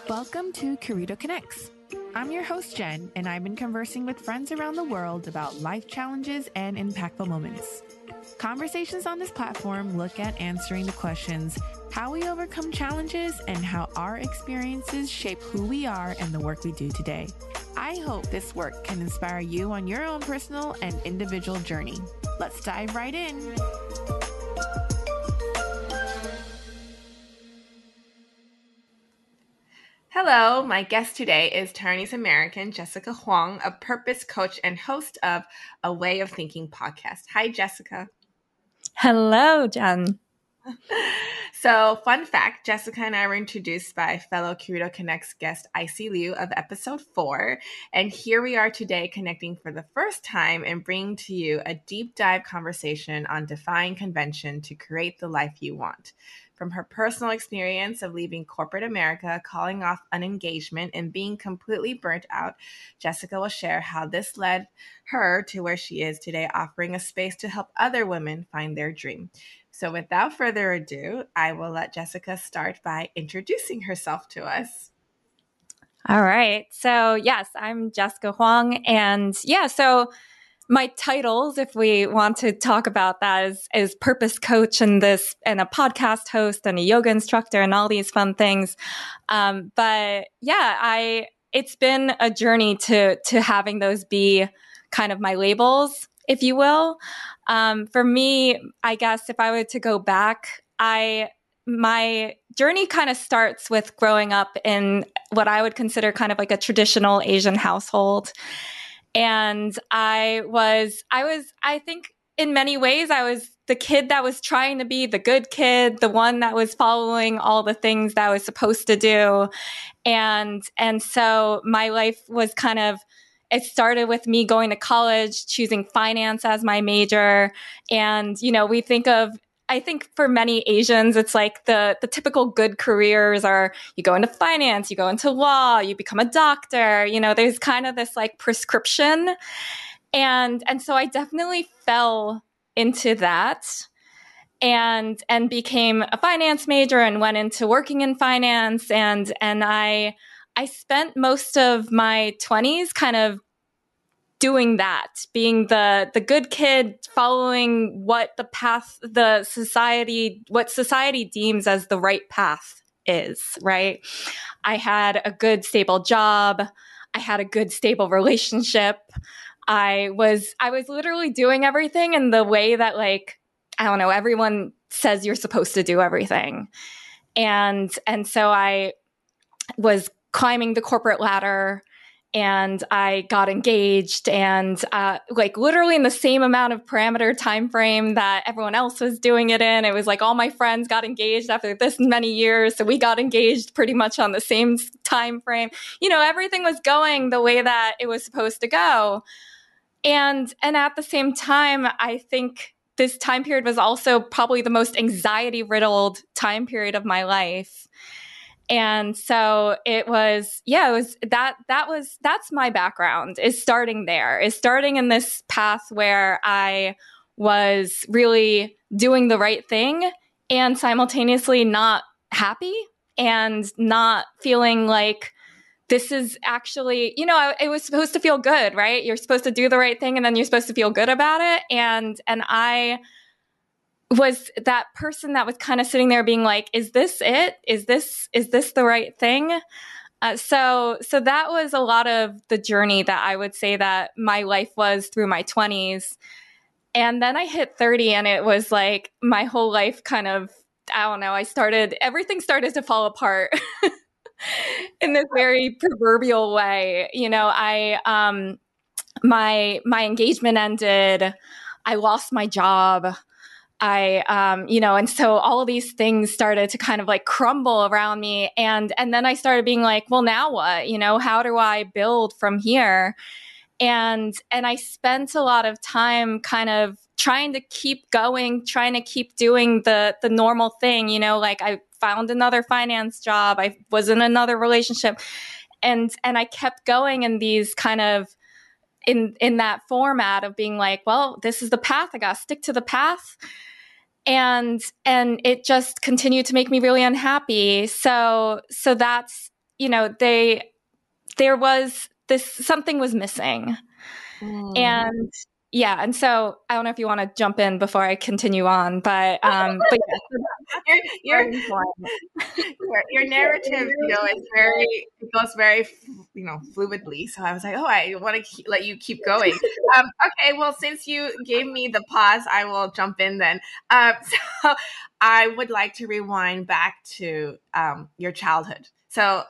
Welcome to Curito Connects. I'm your host, Jenn, and I've been conversing with friends around the world about life challenges and impactful moments. Conversations on this platform look at answering the questions, how we overcome challenges and how our experiences shape who we are and the work we do today. I hope this work can inspire you on your own personal and individual journey. Let's dive right in. Hello, my guest today is Taiwanese American Jessica Hwang, a purpose coach and host of A Way of Thinking podcast. Hi, Jessica. Hello, Jenn. So, fun fact, Jessica and I were introduced by fellow Curito Connects guest Icy Liu of episode 4. And here we are today connecting for the first time and bringing to you a deep dive conversation on defying convention to create the life you want. From her personal experience of leaving corporate America, calling off an engagement, and being completely burnt out, Jessica will share how this led her to where she is today, offering a space to help other women find their dream. So without further ado, I will let Jessica start by introducing herself to us. All right. So yes, I'm Jessica Hwang. And so my titles, if we want to talk about that, is purpose coach and a podcast host and a yoga instructor and all these fun things. It's been a journey to having those be kind of my labels, if you will. For me, I guess if I were to go back, my journey kind of starts with growing up in what I would consider kind of like a traditional Asian household. And I think in many ways, I was the kid that was trying to be the good kid, the one that was following all the things that I was supposed to do. And so my life was it started with me going to college, choosing finance as my major. And, I think for many Asians, it's like the typical good careers are you go into finance, you go into law, you become a doctor, there's kind of this like prescription. And so I definitely fell into that and became a finance major and went into working in finance. And I spent most of my 20s kind of doing that, being the good kid, following what society deems as the right path is, right? I had a good stable job. I had a good stable relationship. I was literally doing everything in the way that everyone says you're supposed to do everything. And so I was climbing the corporate ladder. And I got engaged and literally in the same amount of parameter time frame that everyone else was doing it in. It was like all my friends got engaged after this many years. So we got engaged pretty much on the same time frame. Everything was going the way that it was supposed to go. And at the same time, I think this time period was also probably the most anxiety-riddled time period of my life. And so that's my background, is starting in this path where I was really doing the right thing and simultaneously not happy and not feeling like this is actually, it was supposed to feel good, right? You're supposed to do the right thing and then you're supposed to feel good about it. And I was that person that was kind of sitting there being like, is this it? Is this the right thing? So that was a lot of the journey that I would say that my life was through my 20s. And then I hit 30 and it was like my whole life kind of, I don't know, everything started to fall apart in this very proverbial way. My engagement ended. I lost my job. And so all of these things started to kind of like crumble around me. And then I started being like, well, now what? How do I build from here? And I spent a lot of time kind of trying to keep going, trying to keep doing the normal thing, like I found another finance job. I was in another relationship and I kept going in these kind of in that format of being like, well, this is the path. I got to stick to the path. and it just continued to make me really unhappy. So that's, there was this, something was missing. Mm. And yeah, and so I don't know if you want to jump in before I continue on, but yeah, so that's Your the your starting point. your narrative, is very, it goes very, fluidly. So I was like, oh, I want to let you keep going. Okay, well, since you gave me the pause, I will jump in then. So I would like to rewind back to your childhood. So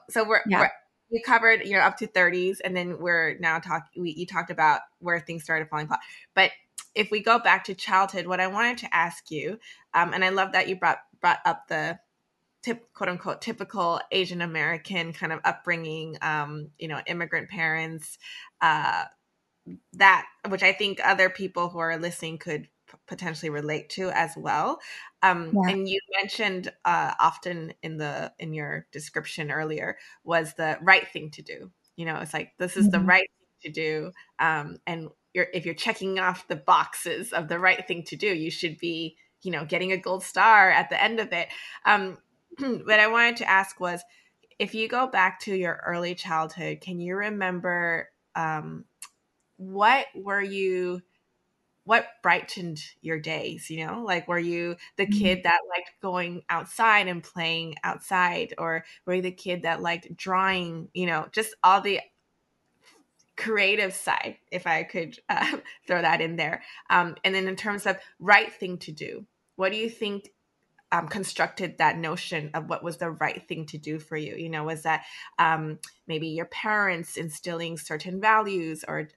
Yeah. we covered, up to 30s, and then we're now talking. You talked about where things started falling apart, but if we go back to childhood, what I wanted to ask you, and I love that you brought up the quote unquote typical Asian American kind of upbringing, immigrant parents, uh, that, which I think other people who are listening could potentially relate to as well. Yeah. And you mentioned often in your description earlier was the right thing to do. It's like, this is the Mhm. right thing to do, and if you're checking off the boxes of the right thing to do, you should be, getting a gold star at the end of it. What I wanted to ask was, if you go back to your early childhood, can you remember what were you what brightened your days? Like, were you the kid that liked going outside and playing outside, or were you the kid that liked drawing, just all the creative side, if I could throw that in there. And then in terms of right thing to do, what do you think constructed that notion of what was the right thing to do for you? Was that maybe your parents instilling certain values, or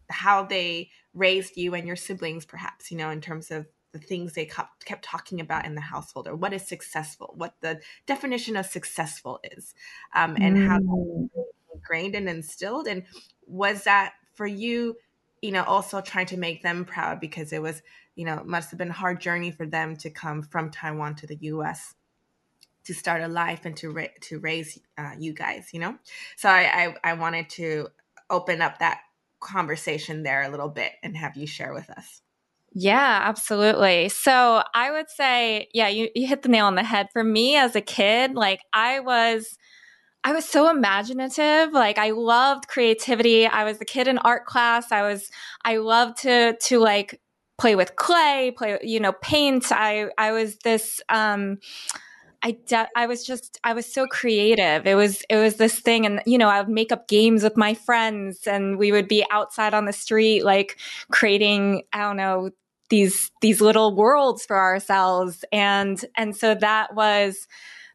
how they raised you and your siblings, perhaps, in terms of the things they kept talking about in the household, or what is successful, what the definition of successful is, and how Mm. ingrained and instilled. And was that for you, also trying to make them proud, because it was, must have been a hard journey for them to come from Taiwan to the US to start a life and to raise you guys, So I wanted to open up that conversation there a little bit and have you share with us. Yeah, absolutely. So I would say, yeah, you hit the nail on the head. For me as a kid, like I was so imaginative. Like I loved creativity. I was the kid in art class. I loved to like play with clay, paint. I was this, I was so creative. It was this thing. And, I would make up games with my friends and we would be outside on the street, like creating, I don't know, these little worlds for ourselves. And so that was,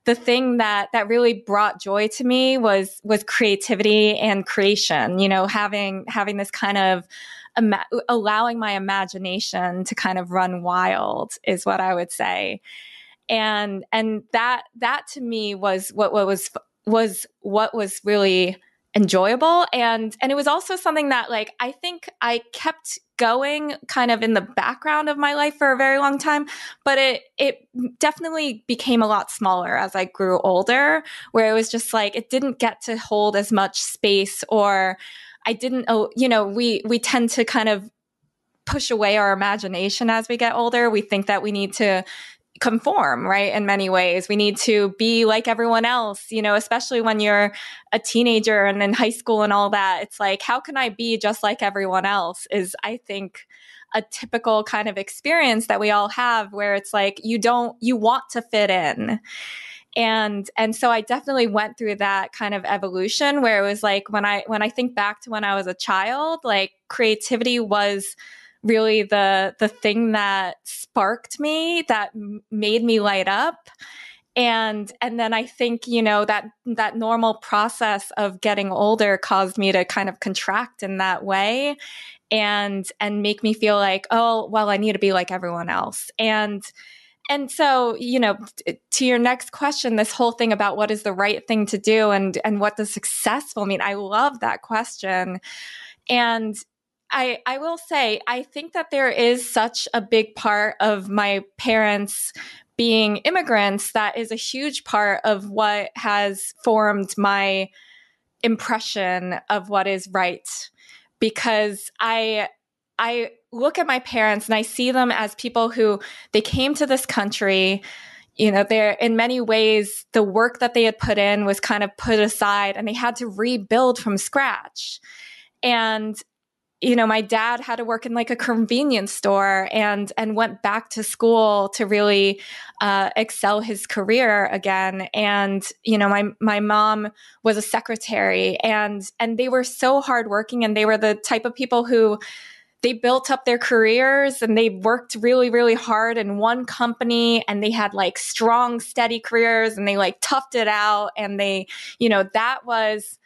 the thing that really brought joy to me was creativity and creation, having this kind of allowing my imagination to kind of run wild is what I would say. And that to me was what was really enjoyable. And it was also something that, like, I think I kept going kind of in the background of my life for a very long time, but it definitely became a lot smaller as I grew older, where it was just like it didn't get to hold as much space, or I didn't, we tend to kind of push away our imagination as we get older. We think that we need to conform, right? In many ways, we need to be like everyone else, especially when you're a teenager and in high school and all that. It's like, how can I be just like everyone else? Is, I think, a typical kind of experience that we all have, where it's like you want to fit in. And so I definitely went through that kind of evolution, where it was like, when I think back to when I was a child, like creativity was really the thing that sparked me, that made me light up. And then I think, that normal process of getting older caused me to kind of contract in that way, and make me feel like, oh, well, I need to be like everyone else. And so, to your next question, this whole thing about what is the right thing to do, and what does successful mean? I love that question. And I will say, I think that there is such a big part of my parents being immigrants that is a huge part of what has formed my impression of what is right. Because I look at my parents and I see them as people who they came to this country, they're in many ways, the work that they had put in was kind of put aside and they had to rebuild from scratch. And my dad had to work in like a convenience store and went back to school to really excel his career again. And my mom was a secretary, and they were so hardworking, and they were the type of people who they built up their careers and they worked really, really hard in one company, and they had like strong, steady careers, and they like toughed it out, and they, that was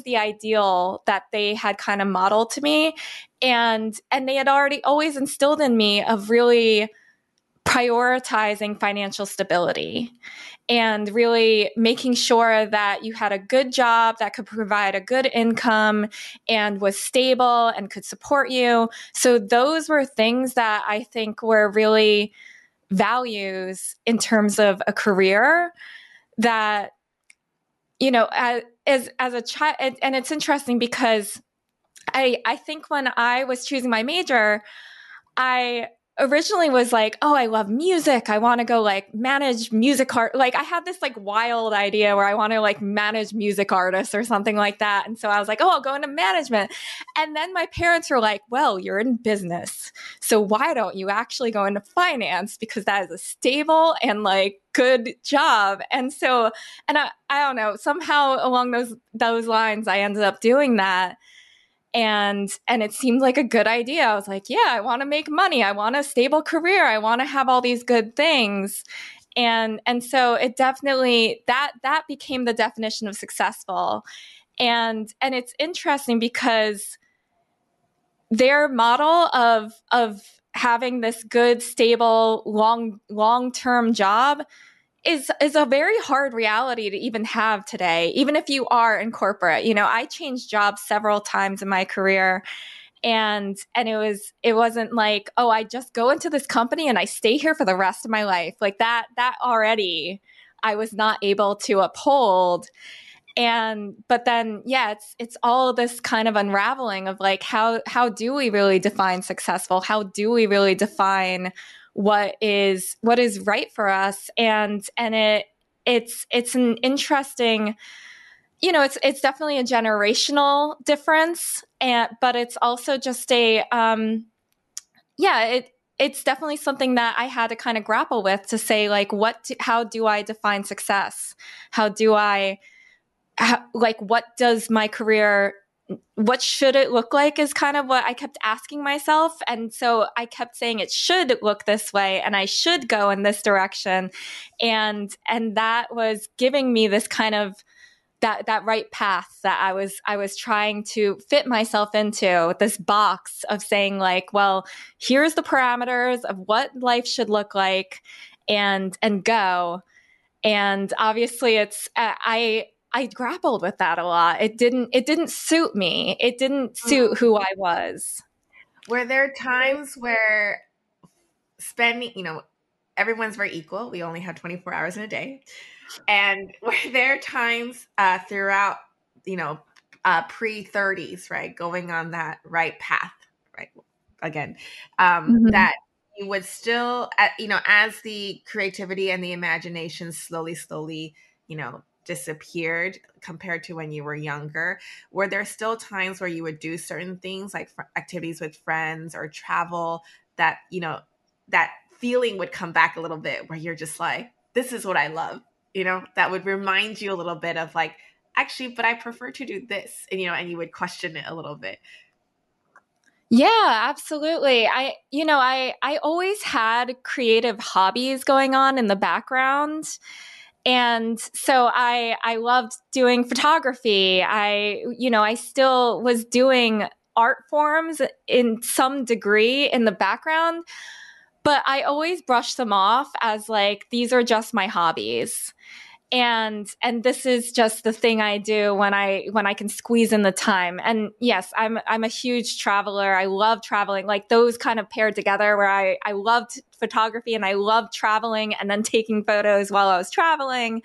the ideal that they had kind of modeled to me. And they had already always instilled in me of really prioritizing financial stability and really making sure that you had a good job that could provide a good income and was stable and could support you. So those were things that I think were really values in terms of a career that, as a child. And it's interesting because I think when I was choosing my major, I originally was like, oh, I love music. I want to go like manage music art. Like I had this like wild idea where I want to like manage music artists or something like that. And so I was like, oh, I'll go into management. And then my parents were like, well, you're in business, so why don't you actually go into finance? Because that is a stable and like good job. And so, and I don't know, somehow along those lines, I ended up doing that. And it seemed like a good idea. I was like, yeah, I want to make money. I want a stable career. I want to have all these good things. And so it definitely, that became the definition of successful. And it's interesting because their model of having this good, stable, long-term job is a very hard reality to even have today, even if you are in corporate. I changed jobs several times in my career, and it wasn't like, oh, I just go into this company and I stay here for the rest of my life. Like that already I was not able to uphold. But then, yeah, it's all this kind of unraveling of like, how do we really define successful? How do we really define what is right for us? And it's an interesting, it's definitely a generational difference, but it's also just it's definitely something that I had to kind of grapple with to say like, how do I define success? How do I, what does my career, what should it look like is kind of what I kept asking myself. And so I kept saying it should look this way and I should go in this direction. And that was giving me this kind of that right path that I was trying to fit myself into, this box of saying like, well, here's the parameters of what life should look like, and go. And obviously I grappled with that a lot. It didn't suit me. It didn't suit who I was. Were there times where spending, everyone's very equal. We only have 24 hours in a day. And were there times throughout, pre-30s, right, going on that right path, right, again, that you would still, as the creativity and the imagination slowly, disappeared compared to when you were younger, were there still times where you would do certain things like activities with friends or travel that, that feeling would come back a little bit where you're just like, this is what I love, that would remind you a little bit of like, actually, but I prefer to do this, and you would question it a little bit. Yeah, absolutely. I always had creative hobbies going on in the background. And so I loved doing photography. I still was doing art forms in some degree in the background, but I always brushed them off as like, these are just my hobbies. And this is just the thing I do when I can squeeze in the time. And yes, I'm a huge traveler. I love traveling, like those kind of paired together where I loved photography and I loved traveling and then taking photos while I was traveling.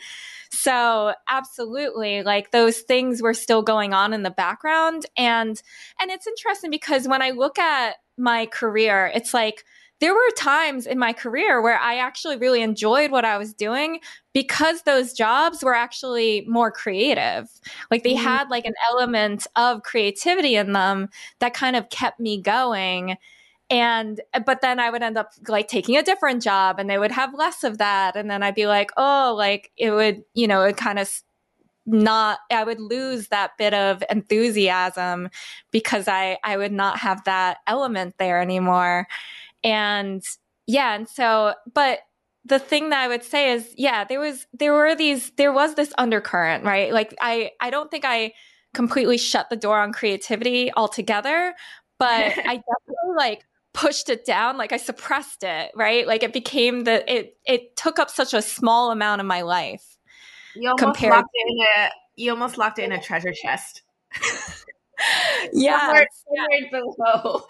So absolutely, like those things were still going on in the background. And it's interesting because when I look at my career, it's like there were times in my career where I actually really enjoyed what I was doing because those jobs were actually more creative. Like they Mm. had like an element of creativity in them that kind of kept me going. And, but then I would end up like taking a different job and they would have less of that. And then I'd be like, oh, like it would, you know, it kind of not, I would lose that bit of enthusiasm because I would not have that element there anymore. And yeah, and so, but the thing that I would say is, yeah, there was this undercurrent, right? Like I don't think I completely shut the door on creativity altogether, but I definitely like pushed it down, like I suppressed it, right? Like it became it took up such a small amount of my life You almost compared. locked it in a you almost locked it in a treasure chest. Somewhere, Yes. somewhere below.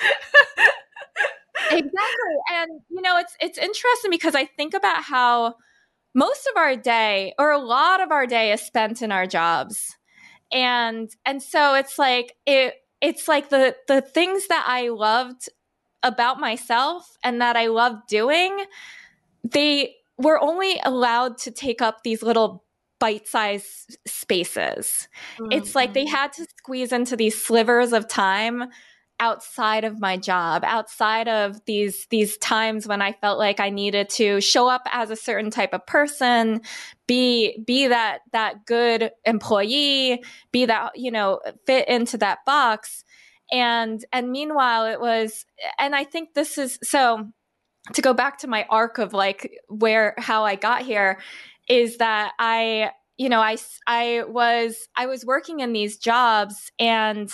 Exactly. And you know, it's interesting because I think about how most of our day or a lot of our day is spent in our jobs. And so it's like the things that I loved about myself and that I loved doing, they were only allowed to take up these little bite-sized spaces. It's like Mm-hmm. they had to squeeze into these slivers of time outside of my job, outside of these times when I felt like I needed to show up as a certain type of person, be that good employee, be that, you know, fit into that box. And meanwhile it was, and I think this is so, to go back to my arc of like how I got here, is that you know, I was working in these jobs, and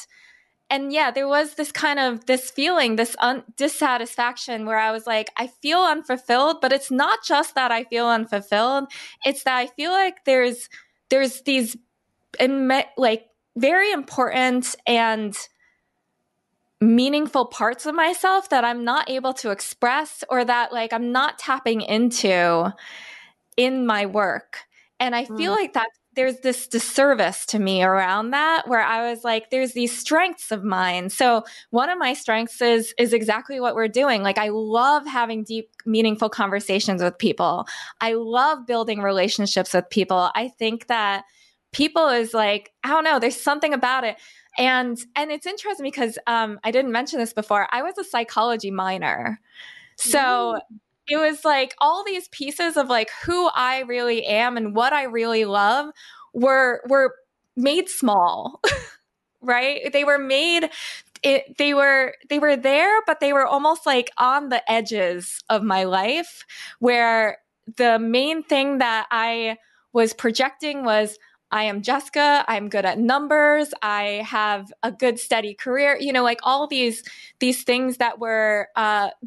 yeah, there was this kind of this feeling, this dissatisfaction where I was like, I feel unfulfilled, but it's not just that I feel unfulfilled. It's that I feel like there's these like very important and meaningful parts of myself that I'm not able to express or that like I'm not tapping into in my work. And I feel like that there's this disservice to me around that where I was like, there's these strengths of mine. So one of my strengths is exactly what we're doing. Like I love having deep, meaningful conversations with people. I love building relationships with people. I think that people is like, I don't know, there's something about it. And it's interesting because I didn't mention this before. I was a psychology minor. So Mm-hmm. it was like all these pieces of like who I really am and what I really love were made small, right? They were made they were there, but they were almost like on the edges of my life where the main thing that I was projecting was I am Jessica, I'm good at numbers, I have a good steady career, you know, like all these things that were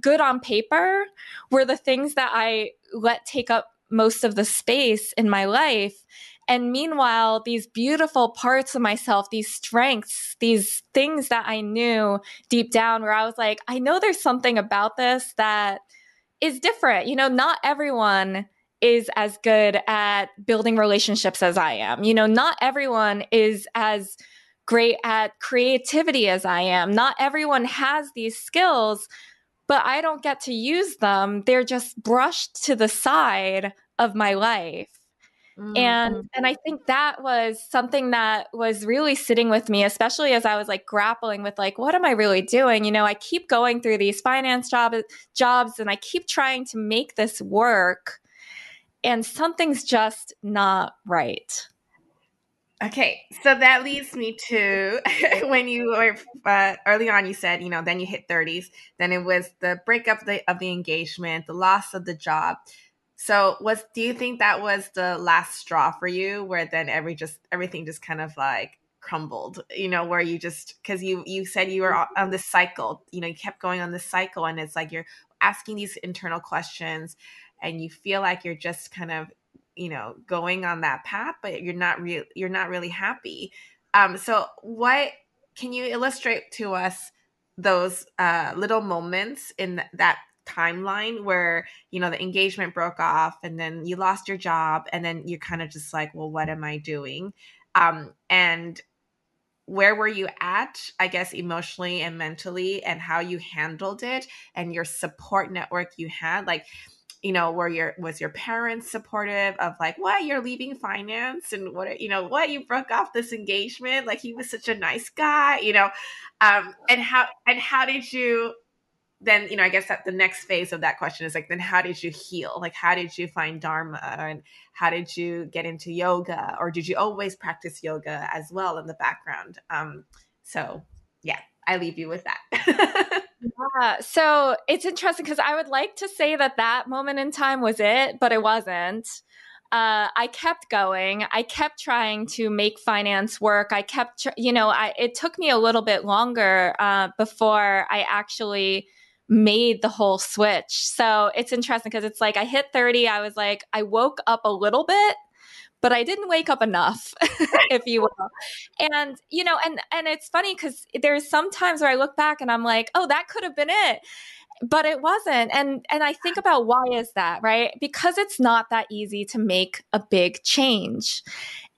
good on paper were the things that I let take up most of the space in my life. And meanwhile, these beautiful parts of myself, these strengths, these things that I knew deep down where I was like, I know there's something about this that is different. You know, not everyone is as good at building relationships as I am. You know, not everyone is as great at creativity as I am. Not everyone has these skills, but I don't get to use them. They're just brushed to the side of my life. Mm-hmm. And I think that was something that was really sitting with me, especially as I was like grappling with like, what am I really doing? You know, I keep going through these jobs and I keep trying to make this work and something's just not right. Okay, so that leads me to when you were early on. You said, you know, then you hit 30s. Then it was the breakup of the engagement, the loss of the job. So, do you think that was the last straw for you, where then everything just kind of like crumbled? You know, where you just because you said you were on this cycle. You know, you kept going on this cycle, and it's like you're asking these internal questions, and you feel like you're just kind of, you know, going on that path, but you're not really happy. So what can you illustrate to us those little moments in that timeline where, you know, the engagement broke off and then you lost your job and then you're kind of just like, well, what am I doing? And where were you at, I guess, emotionally and mentally, and how you handled it, and your support network you had? Like, was your parents supportive of like, what, you're leaving finance, and what, what, you broke off this engagement? Like, he was such a nice guy, and how did you then, I guess that the next phase of that question is like, then how did you heal? Like, how did you find Dharma, and how did you get into yoga, or did you always practice yoga as well in the background? So yeah, I leave you with that. So it's interesting because I would like to say that that moment in time was it, but it wasn't. I kept going. I kept trying to make finance work. I kept, it took me a little bit longer before I actually made the whole switch. So it's interesting because it's like I hit 30. I was like, I woke up a little bit, but I didn't wake up enough, if you will. And, and it's funny because there's some times where I look back and I'm like, oh, that could have been it, but it wasn't. And I think about, why is that, right? Because it's not that easy to make a big change.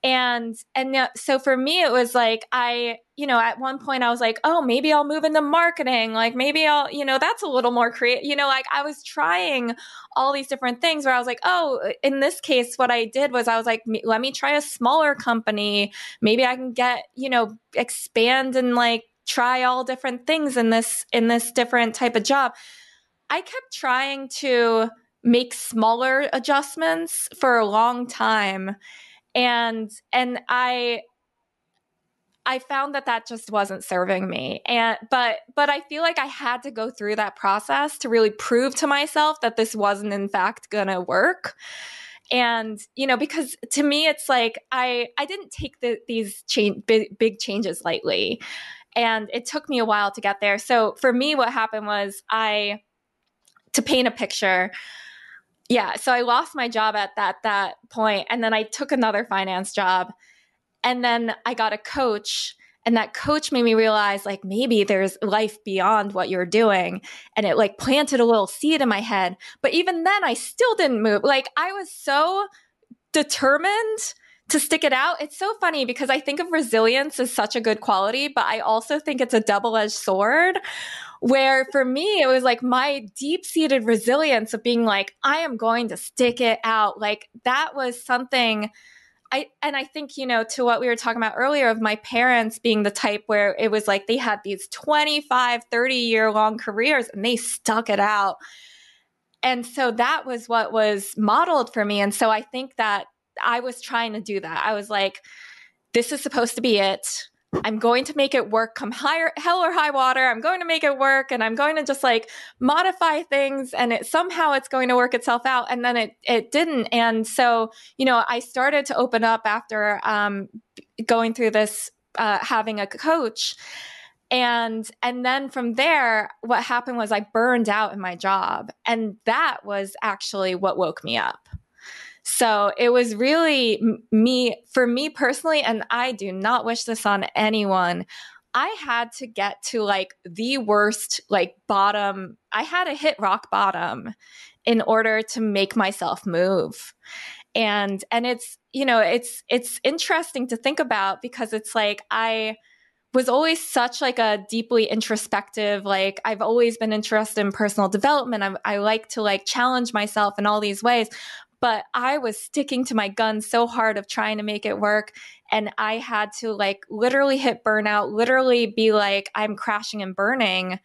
So for me, it was like, at one point I was like, oh, maybe I'll move into marketing. Like maybe I'll, that's a little more creative, like I was trying all these different things where I was like, oh, in this case, what I did was I was like, let me try a smaller company. Maybe I can get, expand and like try all different things in this different type of job. I kept trying to make smaller adjustments for a long time. And I found that just wasn't serving me. But I feel like I had to go through that process to really prove to myself that this wasn't in fact going to work. And, because to me, it's like, I didn't take these big changes lightly. And it took me a while to get there. So for me, what happened was to paint a picture, yeah. So I lost my job at that point, and then I took another finance job, and then I got a coach, and that coach made me realize like maybe there's life beyond what you're doing, and it like planted a little seed in my head. But even then, I still didn't move. Like I was so determined to stick it out. It's so funny because I think of resilience as such a good quality, but I also think it's a double-edged sword, where for me, it was like my deep-seated resilience of being like, I am going to stick it out. Like that was something I think, to what we were talking about earlier of my parents being the type where it was like they had these 25, 30-year long careers and they stuck it out. And so that was what was modeled for me. And so I think that I was trying to do that. I was like, this is supposed to be it. I'm going to make it work, come hell or high water. I'm going to make it work, and I'm going to just like modify things, and somehow it's going to work itself out. And then it didn't. And so, I started to open up after going through this, having a coach. And then from there, what happened was I burned out in my job. And that was actually what woke me up. So it was really for me personally, and I do not wish this on anyone. I had to get to like the worst, like bottom. I had to hit rock bottom in order to make myself move. And it's, it's interesting to think about, because it's like, I was always such like a deeply introspective, like I've always been interested in personal development. I like to like challenge myself in all these ways. But I was sticking to my guns so hard of trying to make it work. And I had to like literally hit burnout, literally be like, I'm crashing and burning,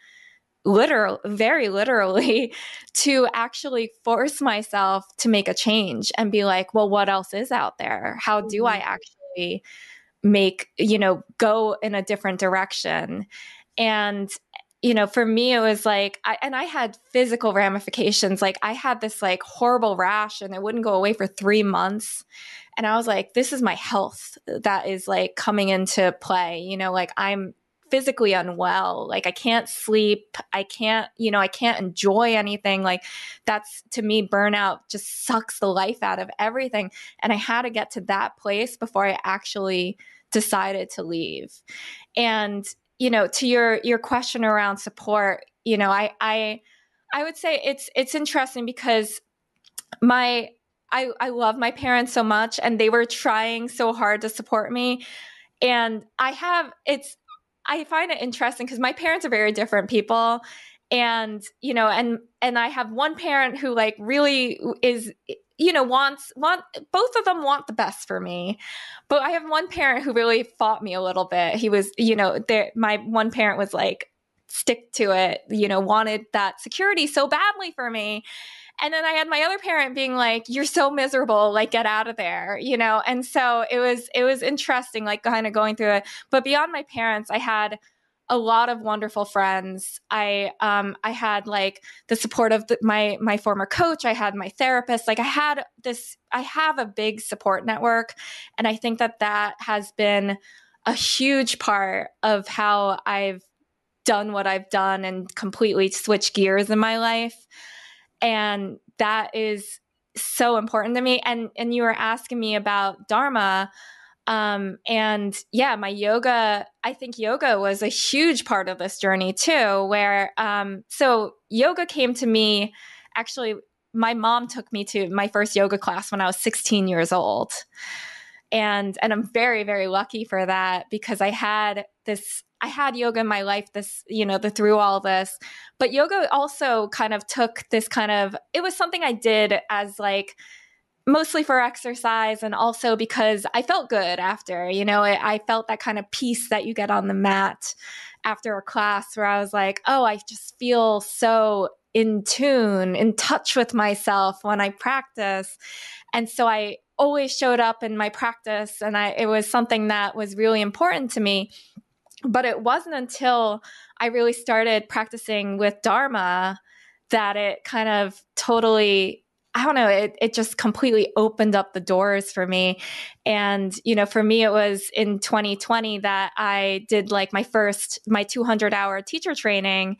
very literally, to actually force myself to make a change and be like, well, what else is out there? How do I actually go in a different direction? And for me, it was like, I had physical ramifications. Like I had this like horrible rash and it wouldn't go away for 3 months. And I was like, this is my health that is like coming into play. Like I'm physically unwell. Like I can't sleep. I can't enjoy anything. Like that's, to me, burnout just sucks the life out of everything. And I had to get to that place before I actually decided to leave. And to your question around support, I would say it's interesting because I love my parents so much, and they were trying so hard to support me. And I find it interesting because my parents are very different people. And, and I have one parent who like really is, both of them want the best for me. But I have one parent who really fought me a little bit. He was, my one parent was like, stick to it, wanted that security so badly for me. And then I had my other parent being like, you're so miserable, like get out of there, And so it was interesting, like kind of going through it. But beyond my parents, I had a lot of wonderful friends. I had like the support of my former coach. I had my therapist. Like I have a big support network. And I think that has been a huge part of how I've done what I've done and completely switched gears in my life. And that is so important to me. And you were asking me about Dharma. And yeah, my yoga, I think yoga was a huge part of this journey too, where, so yoga came to me, actually, my mom took me to my first yoga class when I was 16 years old. And I'm very, very lucky for that because I had yoga in my life, through all this, but yoga also kind of took this it was something I did as like, mostly for exercise and also because I felt good after, I felt that kind of peace that you get on the mat after a class where I was like, oh, I just feel so in tune, in touch with myself when I practice. And so I always showed up in my practice and it was something that was really important to me. But it wasn't until I really started practicing with Dharma that it kind of totally, I don't know, it just completely opened up the doors for me. And, for me, it was in 2020 that I did like my 200-hour teacher training.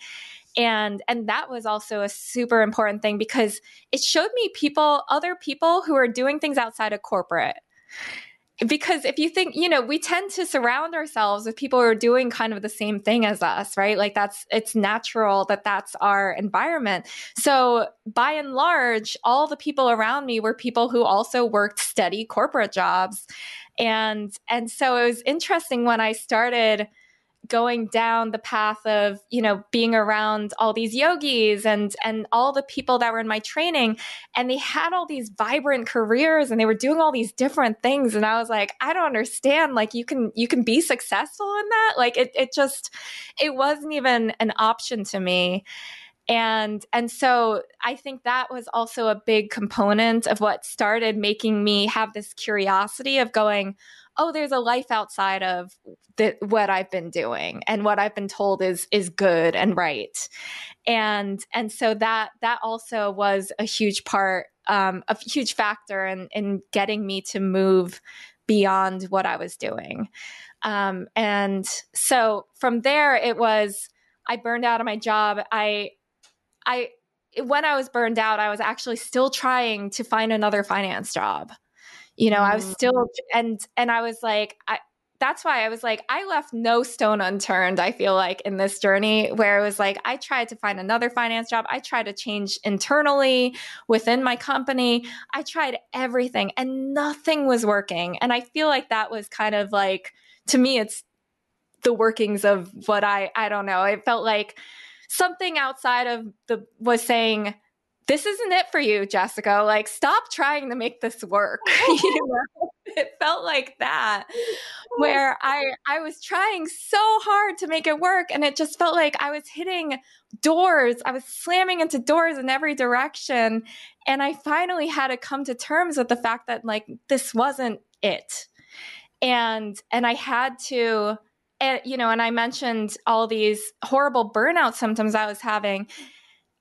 And that was also a super important thing because it showed me other people who are doing things outside of corporate. Because if you think, we tend to surround ourselves with people who are doing kind of the same thing as us, right? Like it's natural that's our environment. So by and large, all the people around me were people who also worked steady corporate jobs. And so it was interesting when I started going down the path of, being around all these yogis and all the people that were in my training, and they had all these vibrant careers and they were doing all these different things. And I was like, I don't understand. Like you can be successful in that. Like it wasn't even an option to me. And so I think that was also a big component of what started making me have this curiosity of going, oh, there's a life outside of what I've been doing and what I've been told is good and right. And so that also was a huge part, a huge factor in getting me to move beyond what I was doing. And so from there, it was, I burned out of my job. When I was burned out, I was actually still trying to find another finance job. I was still, and I was like, that's why I was like, I left no stone unturned, I feel like, in this journey where it was like, I tried to find another finance job. I tried to change internally within my company. I tried everything and nothing was working. And I feel like that was kind of like, to me, it's the workings of what I don't know. It felt like something outside of was saying, this isn't it for you, Jessica. Like, stop trying to make this work. It felt like that, where I was trying so hard to make it work. And it just felt like I was hitting doors. I was slamming into doors in every direction. And I finally had to come to terms with the fact that like, this wasn't it. And I had to, and I mentioned all these horrible burnout symptoms I was having.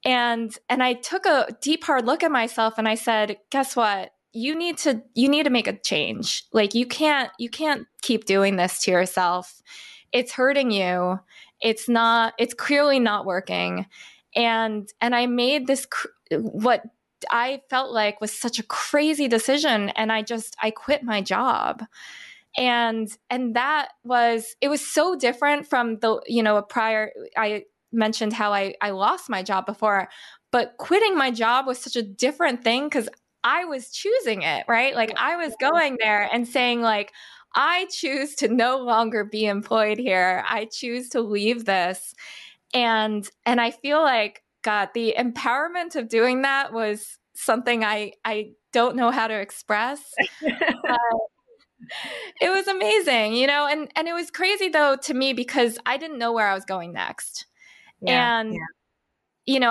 And I took a deep, hard look at myself and I said, guess what? You need to make a change. Like you can't keep doing this to yourself. It's hurting you. It's clearly not working. And I made this, what I felt like was such a crazy decision. And I quit my job. And it was so different from a prior, I mentioned how I lost my job before, but quitting my job was such a different thing because I was choosing it, right? Like I was going there and saying like, I choose to no longer be employed here. I choose to leave this. And I feel like, God, the empowerment of doing that was something I don't know how to express. But it was amazing, and it was crazy though to me because I didn't know where I was going next. Yeah, And, yeah.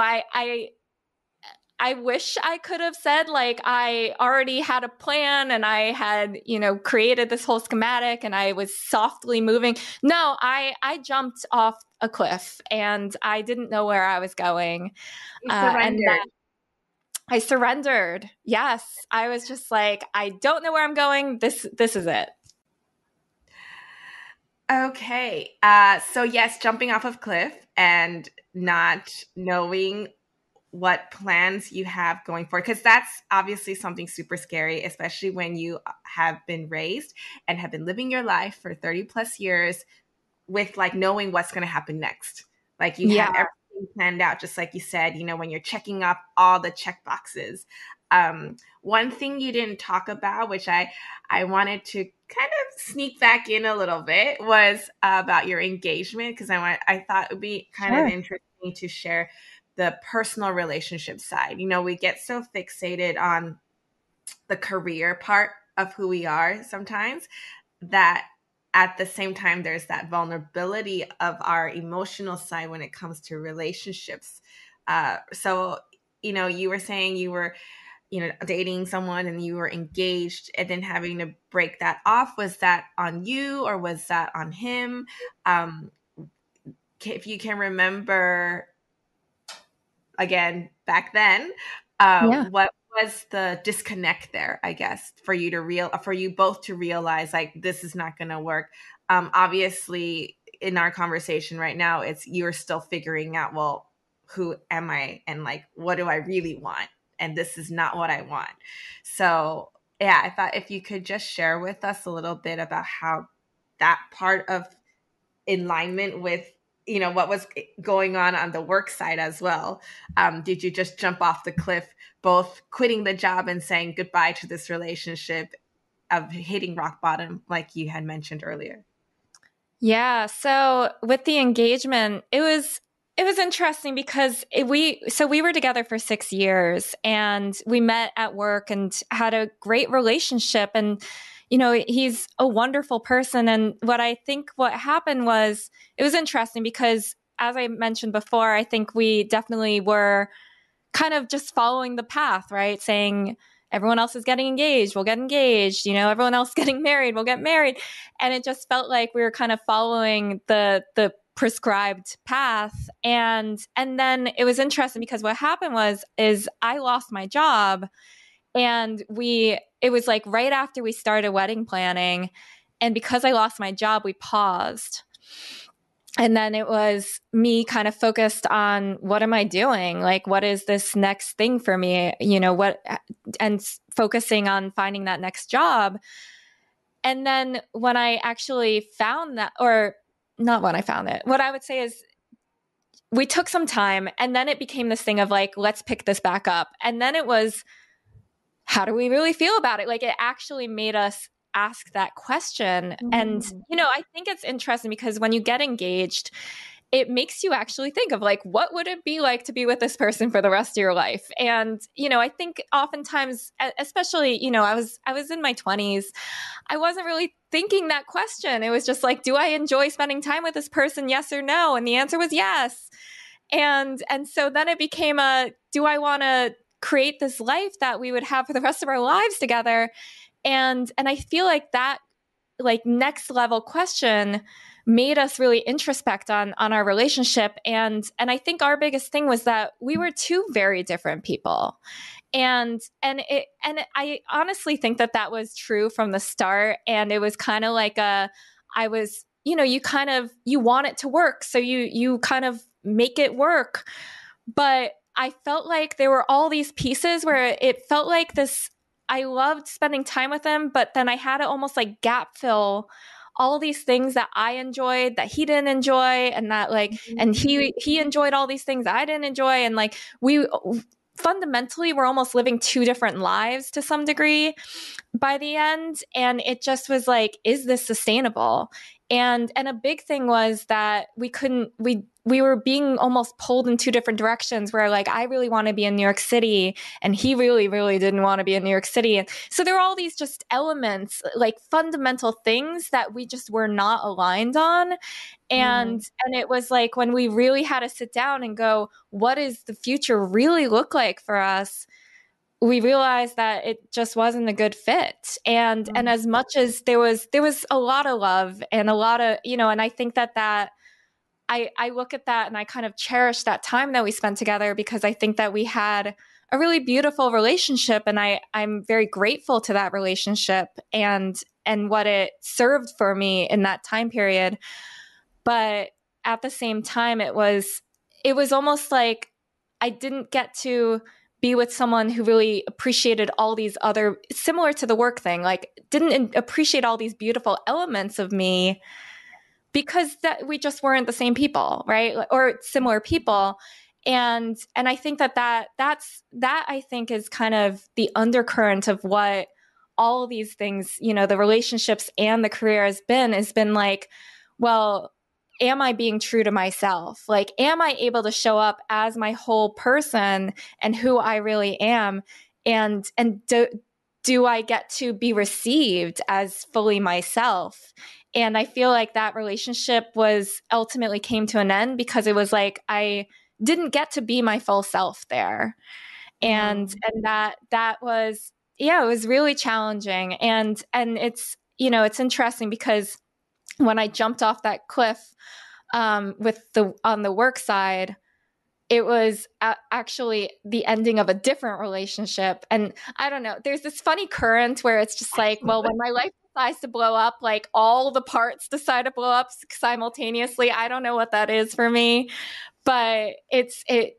I wish I could have said like I already had a plan and I had, created this whole schematic and I was softly moving. No, I jumped off a cliff and I didn't know where I was going. You And surrendered. then I surrendered. Yes. I was just like, I don't know where I'm going. This is it. Okay. So yes, jumping off of cliff and not knowing what plans you have going forward, because that's obviously something super scary, especially when you have been raised and have been living your life for 30 plus years with like knowing what's going to happen next. Like you Yeah. had everything planned out, just like you said, when you're checking off all the check boxes. One thing you didn't talk about, which I wanted to kind of sneak back in a little bit, was about your engagement, because I thought it would be kind of Sure. interesting to share the personal relationship side. We get so fixated on the career part of who we are sometimes that at the same time there's that vulnerability of our emotional side when it comes to relationships. So you were saying you were dating someone and you were engaged and then having to break that off. Was that on you or was that on him? um if you can remember, again, back then, Yeah. what was the disconnect there, I guess, for you both to realize like this is not going to work? Obviously in our conversation right now, it's you're still figuring out, well, who am I and like what do I really want, and this is not what I want. So yeah, I thought if you could just share with us a little bit about how that part of alignment with what was going on the work side as well. Did you just jump off the cliff, both quitting the job and saying goodbye to this relationship, of hitting rock bottom like you had mentioned earlier? Yeah. So with the engagement, it was interesting because we were together for 6 years and we met at work and had a great relationship. And, he's a wonderful person. And what happened was it was interesting because as I mentioned before, I think we definitely were kind of just following the path, right? Saying everyone else is getting engaged, we'll get engaged, everyone else getting married, we'll get married. And it just felt like we were kind of following the prescribed path. And then it was interesting because what happened is I lost my job and it was like right after we started wedding planning. And because I lost my job, we paused. And then it was me kind of focused on what am I doing? Like, what is this next thing for me? And focusing on finding that next job. And then when I actually found that, or not when I found it, what I would say is we took some time and then it became this thing of like, let's pick this back up. And then it was, how do we really feel about it? Like it actually made us ask that question. And, Mm. I think it's interesting because when you get engaged, it makes you actually think of like, what would it be like to be with this person for the rest of your life? And, I think oftentimes, especially, I was in my 20s, I wasn't really thinking that question. It was just like, do I enjoy spending time with this person? Yes or no? And the answer was yes. And so then it became do I want to create this life that we would have for the rest of our lives together? And I feel like that like next level question made us really introspect on our relationship. And I think our biggest thing was that we were two very different people. And I honestly think that was true from the start. And it was kind of like I was, you want it to work. So you kind of make it work. But I felt like there were all these pieces where it felt like this. I loved spending time with him, but then I had to almost like gap fill all these things that I enjoyed that he didn't enjoy, and that like, and he enjoyed all these things I didn't enjoy, and like fundamentally we're almost living two different lives to some degree by the end. And it just was like, is this sustainable? And a big thing was that we were being almost pulled in two different directions, where like I really want to be in New York City and he really, really didn't want to be in New York City. And so there were all these just elements, like fundamental things that we just were not aligned on. And it was like when we really had to sit down and go, what does the future really look like for us? We realized that it just wasn't a good fit. And as much as there was a lot of love and a lot of, and I think that I look at that and I kind of cherish that time that we spent together, because I think that we had a really beautiful relationship, and I'm very grateful to that relationship and what it served for me in that time period. But at the same time, it was almost like I didn't get to be with someone who really appreciated all these other, similar to the work thing, like didn't appreciate all these beautiful elements of me, because that we just weren't the same people, right? Or similar people. And I think that I think is kind of the undercurrent of what all of these things, the relationships and the career has been like, well, am I being true to myself? Like, am I able to show up as my whole person and who I really am? And do I get to be received as fully myself? And I feel like that relationship was ultimately came to an end because it was like I didn't get to be my full self there. And that was, yeah, it was really challenging. And it's, it's interesting because when I jumped off that cliff on the work side, it was actually the ending of a different relationship. And I don't know, there's this funny current where it's just like, well, when my life decides to blow up, like all the parts decide to blow up simultaneously. I don't know what that is for me, but it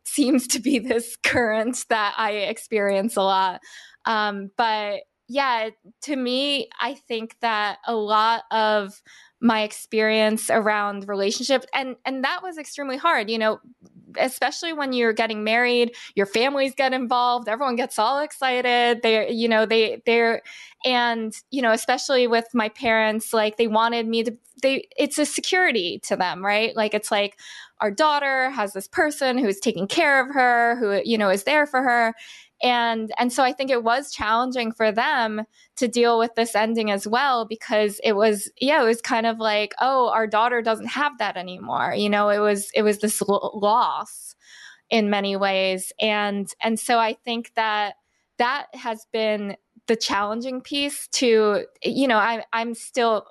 seems to be this current that I experience a lot. But yeah, to me, I think that a lot of my experience around relationships, and that was extremely hard, especially when you're getting married, your families get involved, everyone gets all excited. They're, and, especially with my parents, like they wanted me to, it's a security to them, right? Like, it's like our daughter has this person who's taking care of her, who, is there for her. And so I think it was challenging for them to deal with this ending as well, because it was kind of like, oh, our daughter doesn't have that anymore. It was this loss in many ways. And so I think that has been the challenging piece to, I'm still,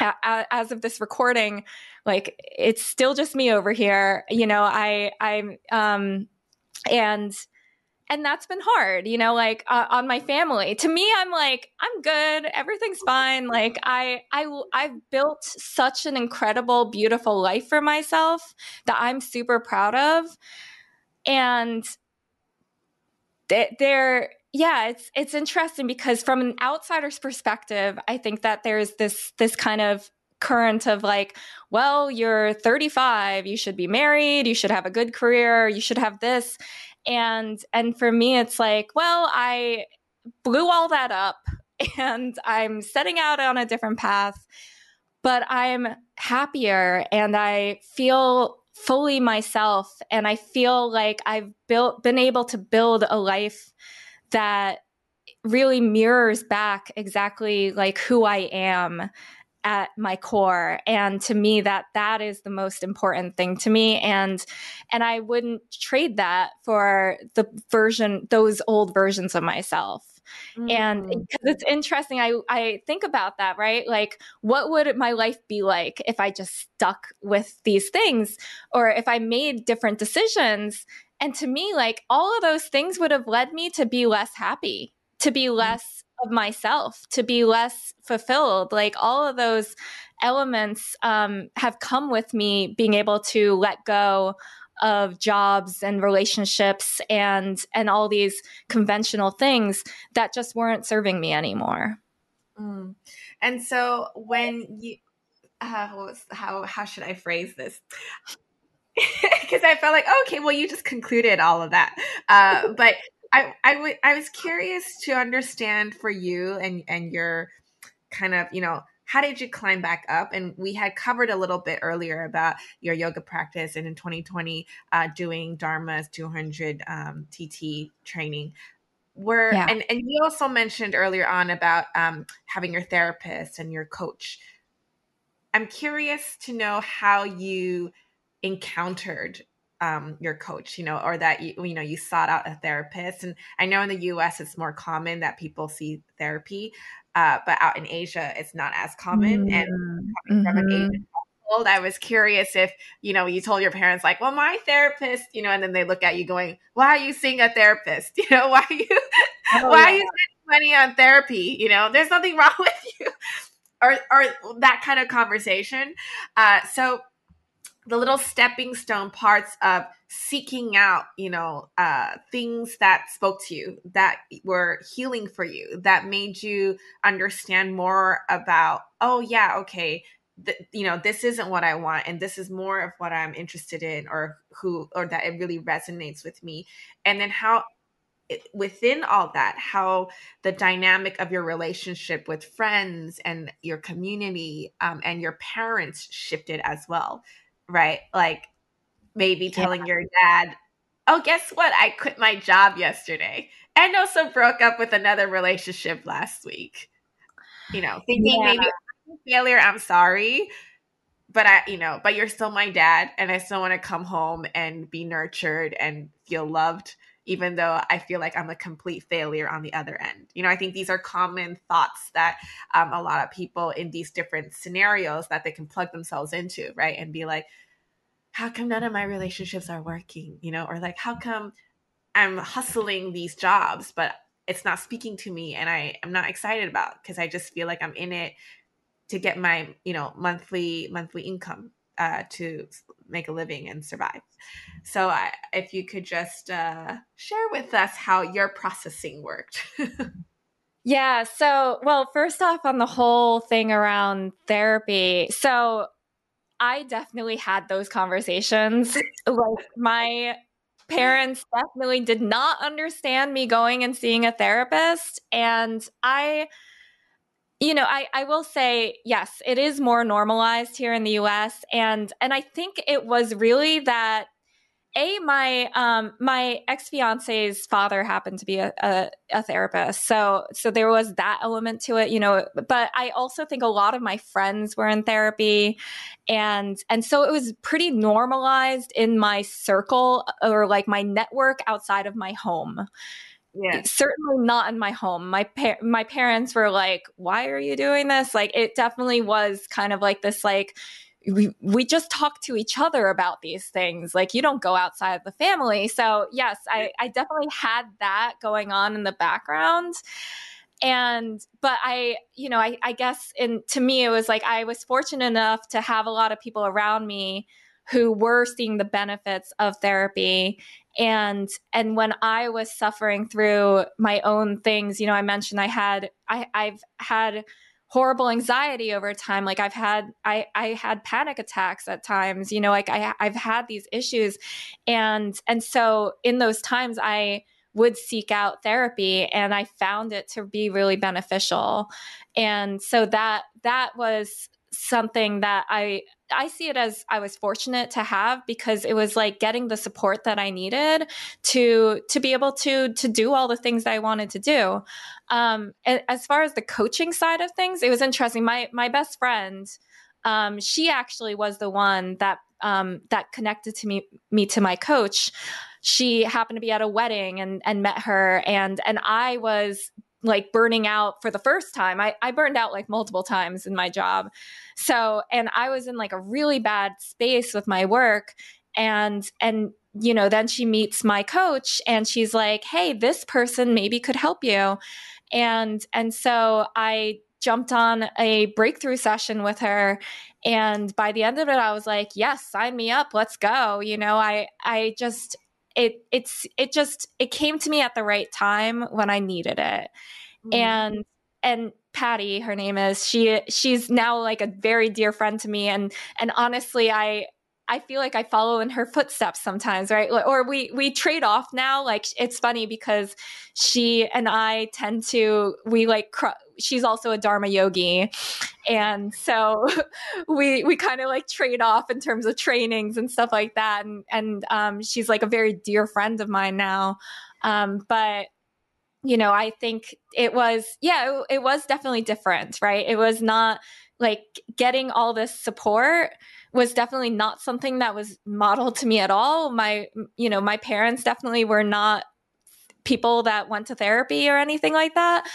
as of this recording, like it's still just me over here, and that's been hard, like on my family. To me, I'm like, I'm good. Everything's fine. Like I've built such an incredible, beautiful life for myself that I'm super proud of. And it's interesting because from an outsider's perspective, I think that there's this kind of current of like, well, you're 35, you should be married, you should have a good career, you should have this. And for me, it's like, well, I blew all that up and I'm setting out on a different path, but I'm happier and I feel fully myself. And I feel like I've been able to build a life that really mirrors back exactly like who I am at my core. And to me, that is the most important thing to me. And I wouldn't trade that for those old versions of myself. And because it's interesting, I think about that, right? Like, what would my life be like if I just stuck with these things, or if I made different decisions? And to me, like, all of those things would have led me to be less happy, to be less of myself, to be less fulfilled. Like, all of those elements have come with me being able to let go of jobs and relationships and all these conventional things that just weren't serving me anymore. And so when you, how should I phrase this? because I felt like, oh, okay, well, you just concluded all of that. But I was curious to understand for you and your kind of, how did you climb back up? And we had covered a little bit earlier about your yoga practice and in 2020 doing Dharma's 200 TT training. Where Yeah. and you also mentioned earlier on about having your therapist and your coach. I'm curious to know how you encountered your coach, or that you sought out a therapist. And I know in the U.S. it's more common that people see therapy, but out in Asia it's not as common. And coming from an Asian Mm-hmm. household, I was curious if you told your parents like, "Well, my therapist," and then they look at you going, "Why are you seeing a therapist? Why are you Oh why are yeah. you spending money on therapy? There's nothing wrong with you." Or that kind of conversation. So the little stepping stone parts of seeking out, things that spoke to you, that were healing for you, that made you understand more about, oh yeah, okay, this isn't what I want, and this is more of what I'm interested in, or that it really resonates with me. And then how within all that, how the dynamic of your relationship with friends and your community, and your parents shifted as well, right? Like maybe Yeah. telling your dad, oh, guess what, I quit my job yesterday and also broke up with another relationship last week, thinking Yeah. maybe I'm a failure, I'm sorry, but but you're still my dad, and I still want to come home and be nurtured and feel loved, even though I feel like I'm a complete failure on the other end. I think these are common thoughts that a lot of people in these different scenarios that they can plug themselves into, right? And be like, how come none of my relationships are working? Or like, how come I'm hustling these jobs, but it's not speaking to me, and I am not excited about, because I just feel like I'm in it to get my monthly income, to make a living and survive. So if you could just share with us how your processing worked. Yeah. So, well, first off, on the whole thing around therapy. So, I definitely had those conversations. Like, my parents definitely did not understand me going and seeing a therapist. And I will say, yes, it is more normalized here in the US. And I think it was really that my ex-fiance's father happened to be a therapist. So there was that element to it, but I also think a lot of my friends were in therapy. And so it was pretty normalized in my circle, or like my network outside of my home. Yeah. Certainly not in my home. My parents were like, "Why are you doing this?" Like, it definitely was kind of like this, like, we just talk to each other about these things. Like, you don't go outside of the family. So yes, I definitely had that going on in the background. But I guess to me, it was like, I was fortunate enough to have a lot of people around me who were seeing the benefits of therapy. And when I was suffering through my own things, I mentioned I've had horrible anxiety over time. Like, I had panic attacks at times, like I've had these issues. And so in those times, I would seek out therapy, and I found it to be really beneficial. And so that was something that I see it as I was fortunate to have, because it was like getting the support that I needed to be able to do all the things that I wanted to do. As far as the coaching side of things, it was interesting. My best friend, she actually was the one that connected me to my coach. She happened to be at a wedding and met her, and I was like burning out for the first time. I burned out like multiple times in my job. So, and I was in like a really bad space with my work. And then she meets my coach, and she's like, "Hey, this person maybe could help you." And so I jumped on a breakthrough session with her. And by the end of it, I was like, "Yes, sign me up. Let's go." I just, it came to me at the right time when I needed it. Mhm. And Patty, her name is, she's now like a very dear friend to me. And honestly, I feel like I follow in her footsteps sometimes, right? Or we trade off now. Like, it's funny because she and I tend to, she's also a Dharma yogi. And so we kind of like trade off in terms of trainings and stuff like that. And she's like a very dear friend of mine now. But I think it was, it was definitely different, right? It was not like getting all this support was definitely not something that was modeled to me at all. My parents definitely were not people that went to therapy or anything like that.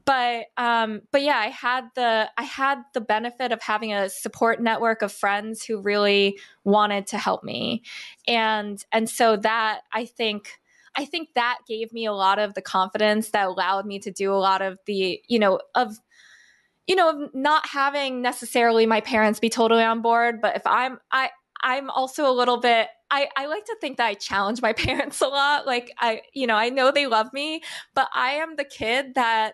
But yeah, I had the benefit of having a support network of friends who really wanted to help me. And so that I think that gave me a lot of the confidence that allowed me to do a lot of the, of not having necessarily my parents be totally on board. But if I'm also a little bit, I like to think that I challenge my parents a lot. Like I know they love me, but I am the kid that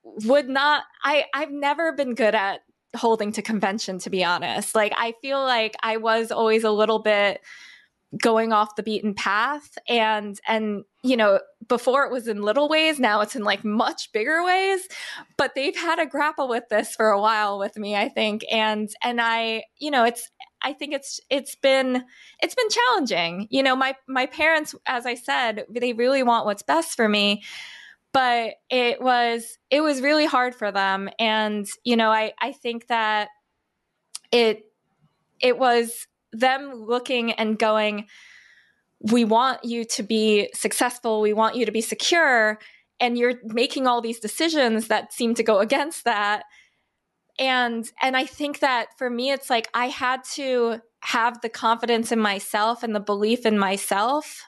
would not, I've never been good at holding to convention, to be honest. Like, I feel like I was always a little bit going off the beaten path, and before it was in little ways, now it's in like much bigger ways. But they've had to grapple with this for a while with me, I think. And I think it's been challenging. My parents, as I said, they really want what's best for me, but it was really hard for them. And I think that it was them looking and going, we want you to be successful, we want you to be secure, and you're making all these decisions that seem to go against that. And I think that for me, it's like I had to have the confidence in myself and the belief in myself,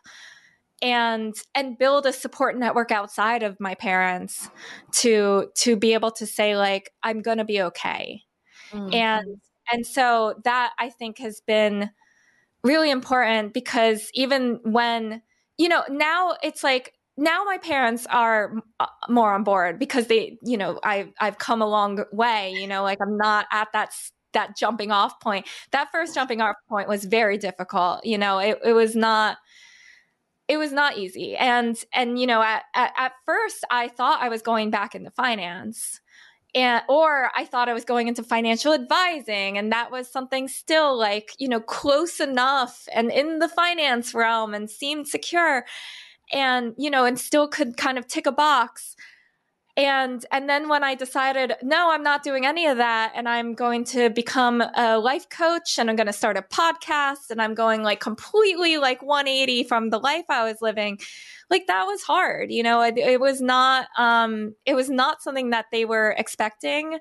and build a support network outside of my parents to be able to say, like, I'm going to be okay. Mm-hmm. And so that, I think, has been really important, because even when, now it's like, now my parents are more on board because they, I've come a long way, like I'm not at that jumping off point. That first jumping off point was very difficult. It was not easy. And at first I thought I was going back into finance, or I thought I was going into financial advising, and that was something still like, close enough and in the finance realm and seemed secure, and and still could kind of tick a box. And then when I decided, no, I'm not doing any of that, and I'm going to become a life coach, and I'm going to start a podcast, and I'm going like completely like 180 from the life I was living, like that was hard. It was not something that they were expecting.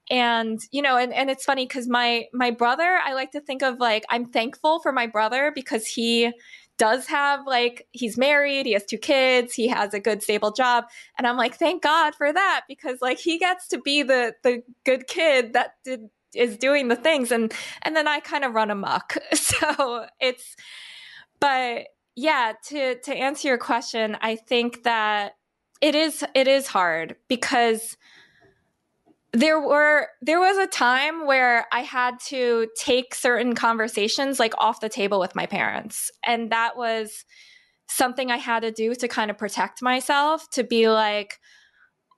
And and it's funny because my brother, I like to think of, like, I'm thankful for my brother because he does have, like, he's married, he has 2 kids, he has a good stable job, and I'm like, thank God for that, because like he gets to be the good kid that is doing the things, and then I kind of run amok. So but yeah, to answer your question, I think that it is hard, because there was a time where I had to take certain conversations like off the table with my parents. And that was something I had to do to kind of protect myself, to be like,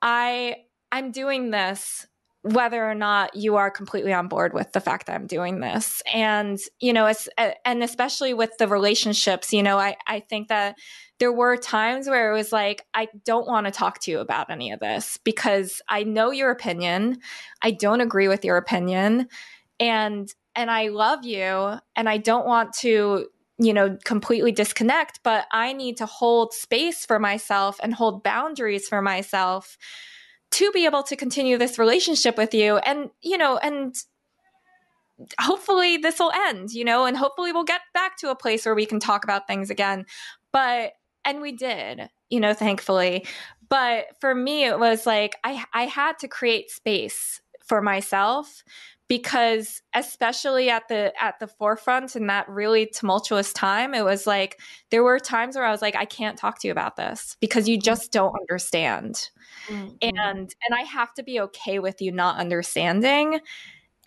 I'm doing this whether or not you are completely on board with the fact that I'm doing this. And, and especially with the relationships, I think that there were times where it was like, I don't want to talk to you about any of this because I know your opinion. I don't agree with your opinion. And I love you, and I don't want to, completely disconnect, but I need to hold space for myself and hold boundaries for myself to be able to continue this relationship with you. And, and hopefully this will end, and hopefully we'll get back to a place where we can talk about things again. And we did, thankfully. But for me, it was like, I had to create space for myself, because especially at the forefront in that really tumultuous time, it was like, there were times where I was like, I can't talk to you about this because you just don't understand. Mm-hmm. And I have to be okay with you not understanding.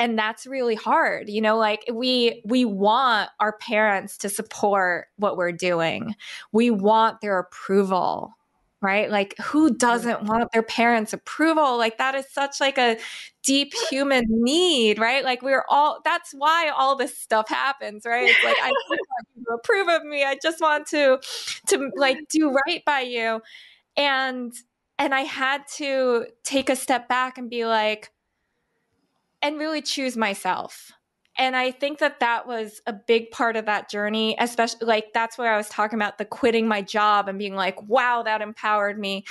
And that's really hard. Like we want our parents to support what we're doing. We want their approval, right? Like who doesn't want their parents' approval? Like that is such like a deep human need, right? Like that's why all this stuff happens, right? It's like, I just want you to approve of me. I just want to like do right by you. And I had to take a step back and be like, and really choose myself. And I think that was a big part of that journey, especially like that's where I was talking about the quitting my job and being like, wow, that empowered me.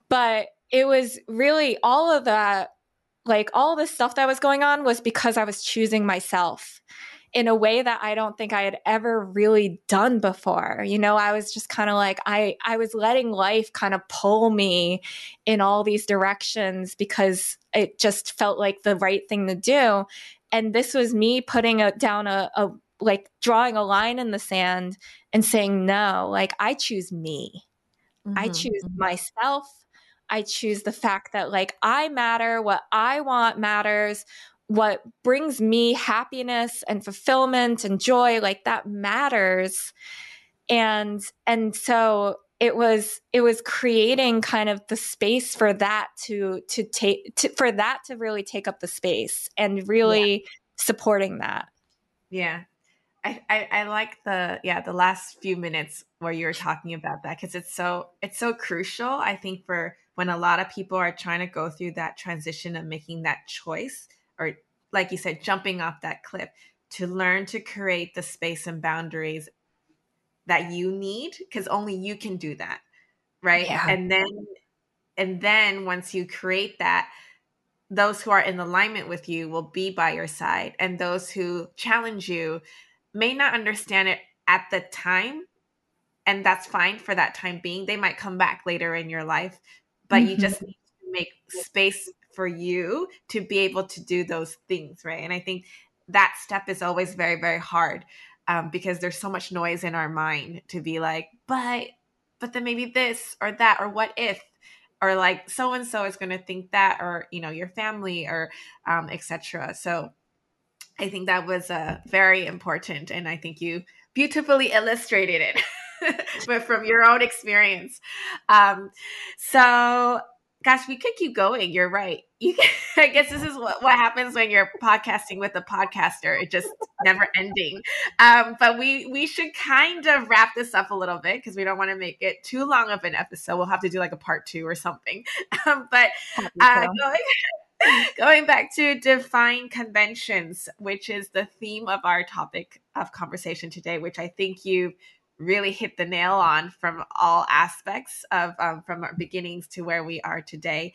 But it was really all of that, like all the stuff that was going on was because I was choosing myself in a way that I don't think I had ever really done before. I was just kind of like, I was letting life kind of pull me in all these directions because it just felt like the right thing to do. And this was me putting down a like drawing a line in the sand and saying, no, like I choose me. I choose myself. I choose the fact that like I matter, what I want matters, what brings me happiness and fulfillment and joy, like that matters. And so it was creating kind of the space for that for that to really take up the space and really supporting that. Yeah. I like the last few minutes where you were talking about that, because it's so crucial, I think, for when a lot of people are trying to go through that transition of making that choice, or like you said, jumping off that cliff, to learn to create the space and boundaries that you need, because only you can do that, right? Yeah. And then once you create that, those who are in alignment with you will be by your side, and those who challenge you may not understand it at the time, and that's fine for that time being. They might come back later in your life, but you just need to make space for you to be able to do those things, right? And I think that step is always very, very hard, because there's so much noise in our mind to be like, but then maybe this or that, or what if, or like so and so is going to think that, or your family, or etc. So I think that was very important, and I think you beautifully illustrated it, but from your own experience. So, gosh, we could keep going. You're right. I guess this is what happens when you're podcasting with a podcaster. It just never ending. But we should kind of wrap this up a little bit, because we don't want to make it too long of an episode. We'll have to do like a part 2 or something. But going back to defying conventions, which is the theme of our topic of conversation today, which I think you really hit the nail on from all aspects of from our beginnings to where we are today,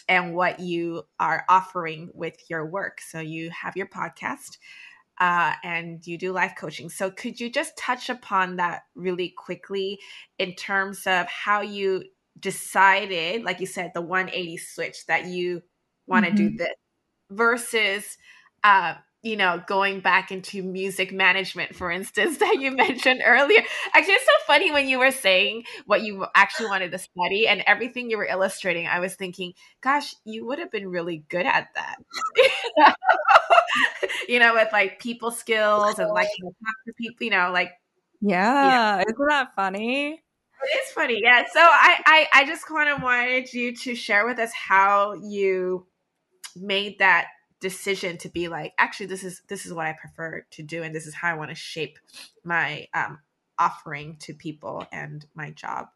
and what you are offering with your work. So you have your podcast, and you do life coaching. So could you just touch upon that really quickly in terms of how you decided, like you said, the 180 switch, that you want to do this versus going back into music management, for instance, that you mentioned earlier. Actually, it's so funny when you were saying what you actually wanted to study and everything you were illustrating. I was thinking, gosh, you would have been really good at that. With like people skills and like talk to people, like Isn't that funny? it is funny. Yeah. So I just kind of wanted you to share with us how you made that decision to be like, actually, this is what I prefer to do, and this is how I want to shape my offering to people and my job.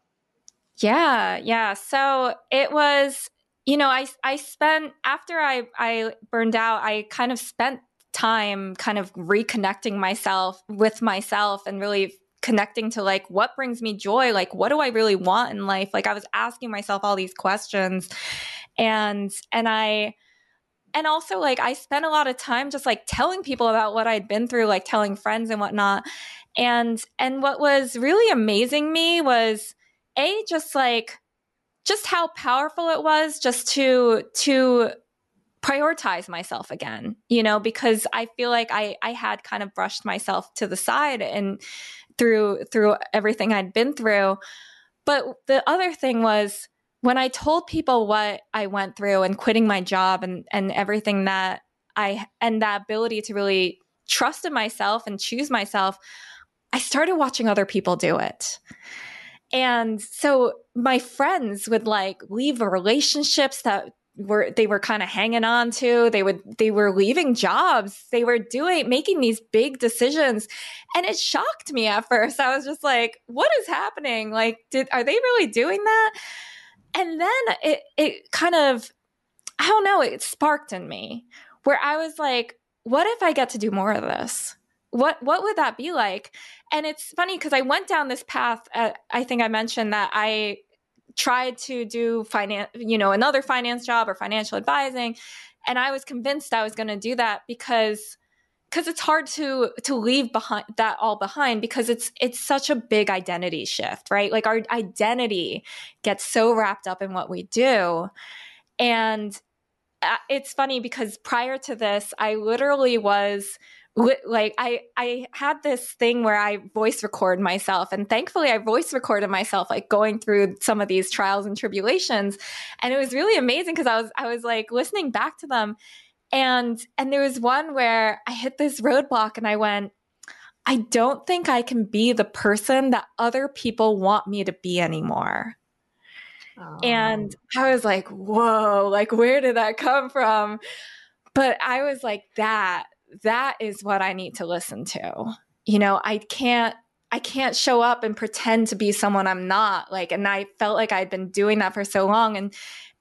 Yeah. So it was, I spent, after I burned out, I kind of spent time kind of reconnecting myself with myself and really connecting to like, what brings me joy? Like, what do I really want in life? Like I was asking myself all these questions, and also like I spent a lot of time just like telling people about what I'd been through, like telling friends and whatnot. And what was really amazing me was just how powerful it was just to prioritize myself again, because I feel like I had kind of brushed myself to the side and through everything I'd been through. But the other thing was, when I told people what I went through and quitting my job and everything that and that ability to really trust in myself and choose myself, I started watching other people do it. And so my friends would like leave relationships that they were kind of hanging on to. They were leaving jobs. They were making these big decisions. And it shocked me at first. I was just like, what is happening? Like, are they really doing that? And then it kind of, I don't know, it sparked in me where I was like, what if I get to do more of this? What would that be like? And it's funny because I went down this path. I think I mentioned that I tried to do another finance job or financial advising. And I was convinced I was going to do that because it's hard to leave that all behind because it's such a big identity shift, right? Like our identity gets so wrapped up in what we do. And it's funny because prior to this, I literally was like, I had this thing where I voice record myself, and thankfully I voice recorded myself, like going through some of these trials and tribulations. And it was really amazing because I was like listening back to them. And there was one where I hit this roadblock and I went, I don't think I can be the person that other people want me to be anymore. And I was like, whoa, like, where did that come from? But I was like, that is what I need to listen to. I can't show up and pretend to be someone I'm not. Like, and I felt like I'd been doing that for so long.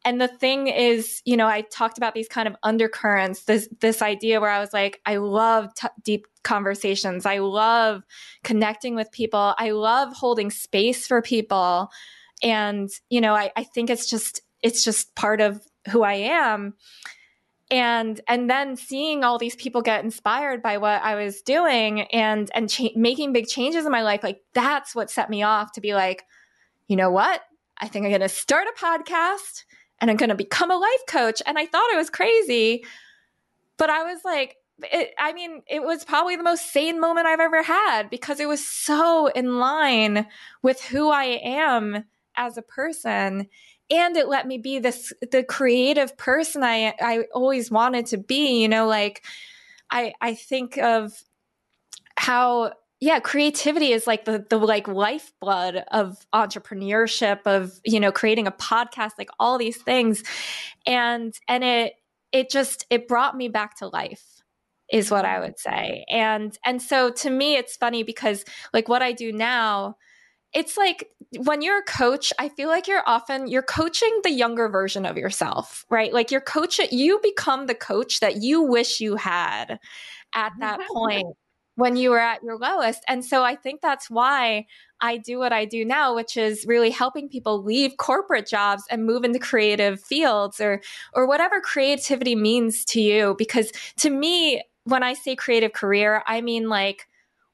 And the thing is, I talked about these kind of undercurrents, this idea where I was like, I love deep conversations. I love connecting with people. I love holding space for people. And, I think it's just part of who I am. And then seeing all these people get inspired by what I was doing and making big changes in my life, like that's what set me off to be like, you know what? I think I'm going to start a podcast and I'm going to become a life coach. And I thought it was crazy, but I was like, it was probably the most sane moment I've ever had because it was so in line with who I am as a person. And it let me be the creative person I always wanted to be. Like I think of how, creativity is like the like lifeblood of entrepreneurship, of, creating a podcast, like all these things. And it brought me back to life is what I would say. And so to me, it's funny because like what I do now, it's like when you're a coach, I feel like you're coaching the younger version of yourself, right? Like you become the coach that you wish you had at that point when you were at your lowest. And so I think that's why I do what I do now, which is really helping people leave corporate jobs and move into creative fields or whatever creativity means to you. Because to me, when I say creative career, I mean like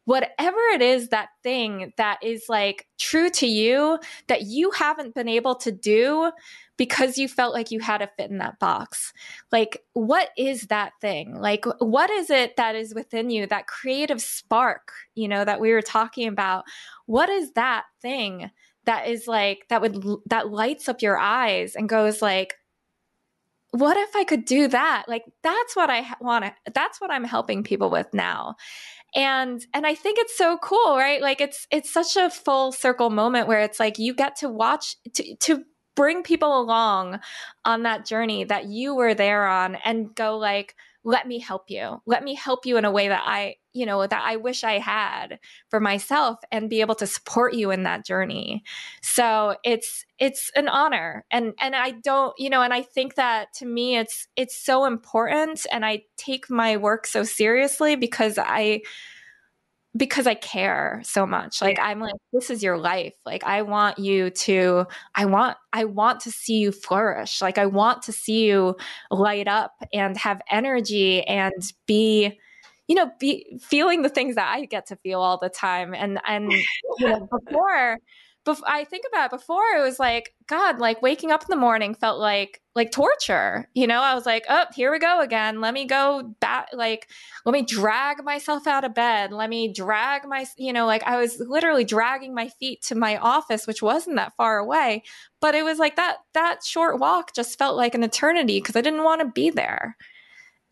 whatever it is, that thing that is like true to you that you haven't been able to do because you felt like you had to fit in that box. Like, what is that thing? Like, what is it that is within you, that creative spark, that we were talking about? What is that thing that is like, that lights up your eyes and goes like, what if I could do that? Like, that's what I want to, that's what I'm helping people with now. And I think it's so cool, right? Like it's such a full circle moment where it's like you get to watch to bring people along on that journey that you were there on and go like, let me help you. Let me help you in a way that that I wish I had for myself and be able to support you in that journey. So it's an honor. And I don't, and I think that to me, it's so important. And I take my work so seriously because I care so much. Like, I'm like, this is your life. Like, I want to see you flourish. Like, I want to see you light up and have energy and be feeling the things that I get to feel all the time. And before I think about it, before it was like, God, like waking up in the morning felt like torture. I was like, oh, here we go again. Let me go back. Like, let me drag myself out of bed. Let me drag like I was literally dragging my feet to my office, which wasn't that far away. But it was like that short walk just felt like an eternity because I didn't want to be there.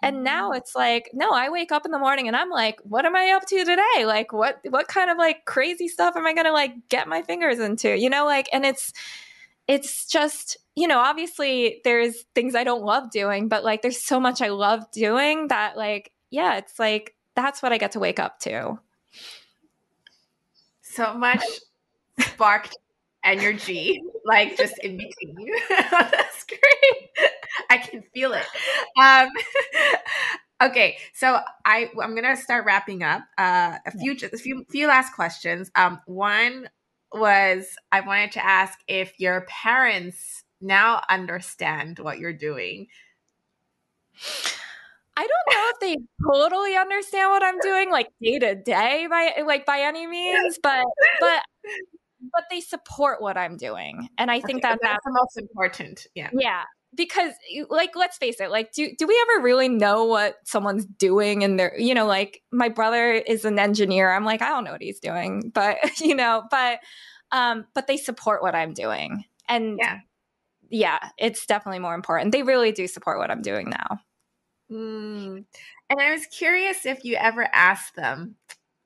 And now it's like, no, I wake up in the morning and I'm like, what am I up to today? Like, what kind of like crazy stuff am I going to like get my fingers into, like, and it's just, obviously there's things I don't love doing, but like, there's so much I love doing that like, yeah, it's like, that's what I get to wake up to. So much sparked energy, like just in between you. That's great. I can feel it. Um, okay, so I'm gonna start wrapping up. A few last questions. One was I wanted to ask if your parents now understand what you're doing. I don't know if they totally understand what I'm doing, like day to day, by any means, but they support what I'm doing, and I think Okay, that's the most important. Yeah. yeah. Because like, let's face it, like, do we ever really know what someone's doing? And they're, like my brother is an engineer. I'm like, I don't know what he's doing, but, but they support what I'm doing. And yeah, it's definitely more important. They really do support what I'm doing now. And I was curious if you ever asked them,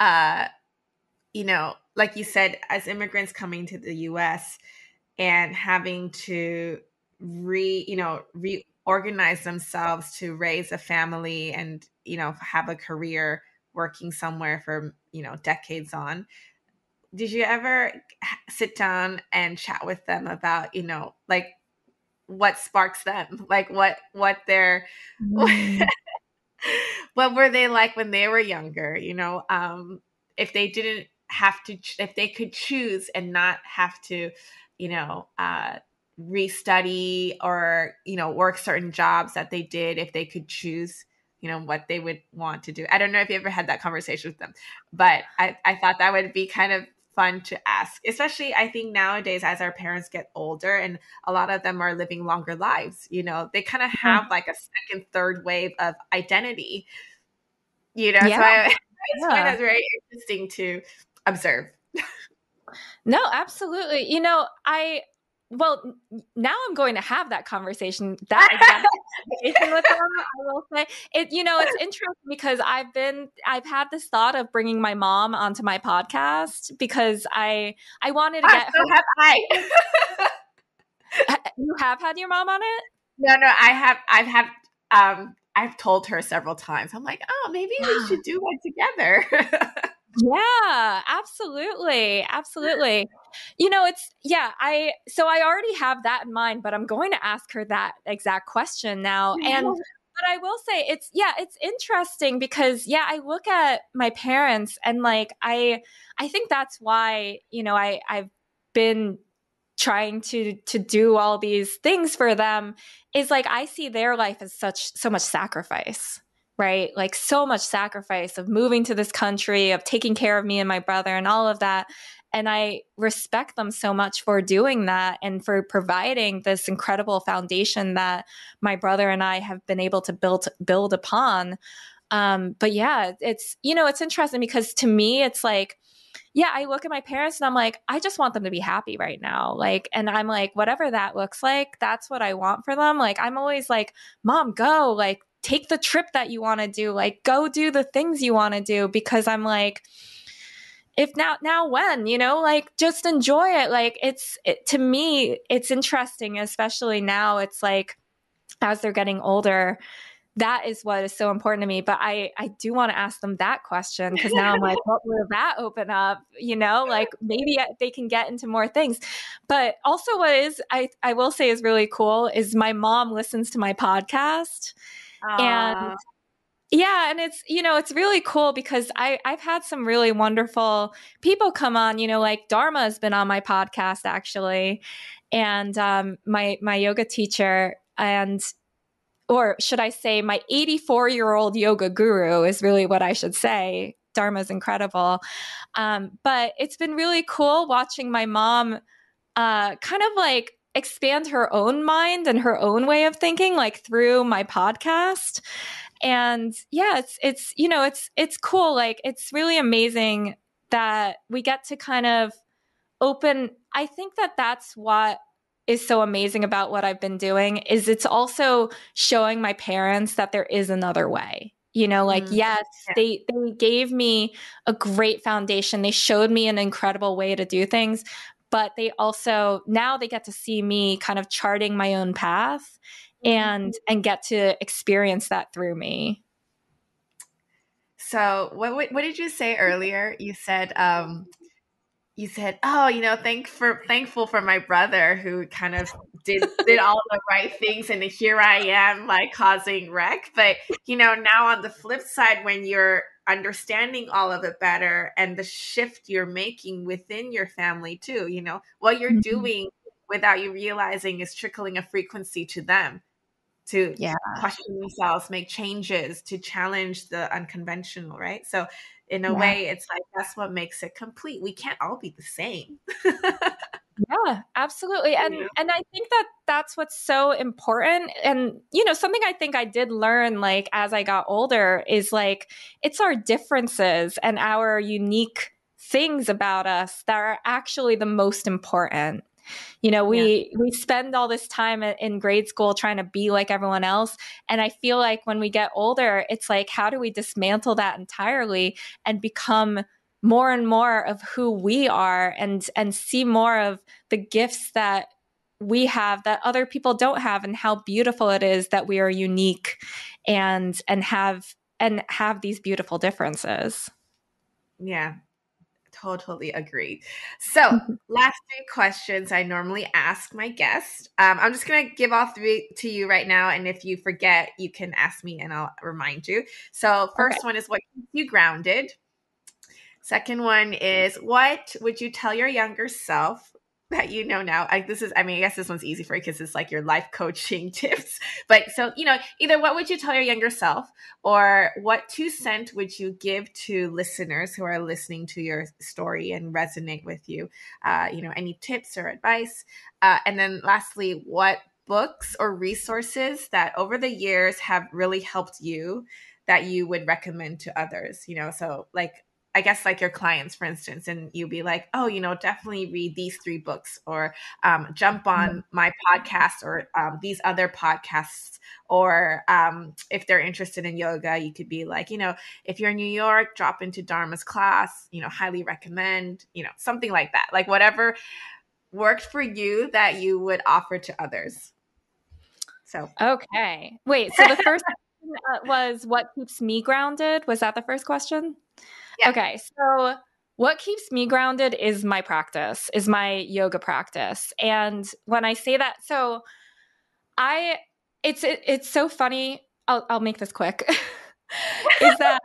like you said, as immigrants coming to the US and having to reorganize themselves to raise a family and, have a career working somewhere for, decades on. Did you ever sit down and chat with them about, like what sparks them? Like what their what were they like when they were younger? If they didn't have to, if they could choose and not have to, restudy or, work certain jobs that they did, if they could choose, what they would want to do. I don't know if you ever had that conversation with them, but I thought that would be kind of fun to ask, especially I think nowadays as our parents get older and a lot of them are living longer lives, they kind of have like a second, third wave of identity, Yeah. So I just find that very interesting to observe. No, absolutely. Well, now I'm going to have that conversation, that exact conversation with them. I will say it's interesting because I've had this thought of bringing my mom onto my podcast because I wanted to get her. Have I? You have had your mom on it? No, I've told her several times. I'm like, oh, maybe we should do one together. Yeah, absolutely. Absolutely. I already have that in mind, but I'm going to ask her that exact question now. But I will say it's interesting because I look at my parents and like, I think that's why, I've been trying to do all these things for them is like, I see their life as so much sacrifice. Right? Like so much sacrifice of moving to this country, of taking care of me and my brother and all of that. And I respect them so much for doing that and for providing this incredible foundation that my brother and I have been able to build upon. But yeah, it's interesting because to me, it's like, I look at my parents and I'm like, I just want them to be happy right now. Like, and I'm like, whatever that looks like, that's what I want for them. Like, I'm always like, Mom, go, like, take the trip that you want to do, like, go do the things you want to do. Because I'm like, if now when, like, just enjoy it. Like, to me, it's interesting, especially now. It's like, as they're getting older, that is what is so important to me. But I do want to ask them that question because now I'm like, what will that open up? Like maybe they can get into more things. But also what is, I will say is really cool is my mom listens to my podcast. And and it's, it's really cool because I've had some really wonderful people come on, like Dharma has been on my podcast actually. And my yoga teacher or should I say my 84-year-old yoga guru is really what I should say. Dharma's incredible. But it's been really cool watching my mom kind of like expand her own mind and her own way of thinking, like through my podcast. And it's cool. Like it's really amazing that we get to kind of open. I think that that's what is so amazing about what I've been doing is it's also showing my parents that there is another way. You know, like, Mm, yes, yeah. they gave me a great foundation. They showed me an incredible way to do things, but they also now they get to see me kind of charting my own path Mhm. and get to experience that through me. So what did you say earlier? You said, "Oh, thankful for my brother who kind of did all the right things, and here I am, like causing wreck." But now on the flip side, when you're understanding all of it better, and the shift you're making within your family too, what you're Mhm. doing without you realizing is trickling a frequency to them to Yeah. question themselves, make changes, to challenge the unconventional, right? So, in a Yeah. way, it's like that's what makes it complete. We can't all be the same. Yeah, absolutely. You know? And I think that that's what's so important. And something I think I did learn like as I got older is like it's our differences and our unique things about us that are actually the most important. Yeah. We spend all this time in grade school trying to be like everyone else, and I feel like when we get older, it's like how do we dismantle that entirely and become more and more of who we are and see more of the gifts that we have that other people don't have and how beautiful it is that we are unique and have these beautiful differences. Yeah. Totally agree. So, last three questions I normally ask my guests. I'm just going to give all three to you right now. And if you forget, you can ask me and I'll remind you. So, Okay. first one is what keeps you grounded? Second one is what would you tell your younger self that you know now? I guess this one's easy for you because it's like your life coaching tips. But so, either what would you tell your younger self or what 2 cents would you give to listeners who are listening to your story and resonate with you? Any tips or advice? And then lastly, what books or resources that over the years have really helped you that you would recommend to others? So like I guess like your clients, for instance, and you'd be like, oh, definitely read these 3 books or jump on my podcast or these other podcasts. Or if they're interested in yoga, you could be like, if you're in New York, drop into Dharma's class, highly recommend, something like that. Like whatever worked for you that you would offer to others. So, Okay. Wait, so the first question, was what keeps me grounded? Was that the first question? yeah. Okay. So what keeps me grounded is my practice, is my yoga practice. And when I say that, so I it's so funny. I'll make this quick. Is that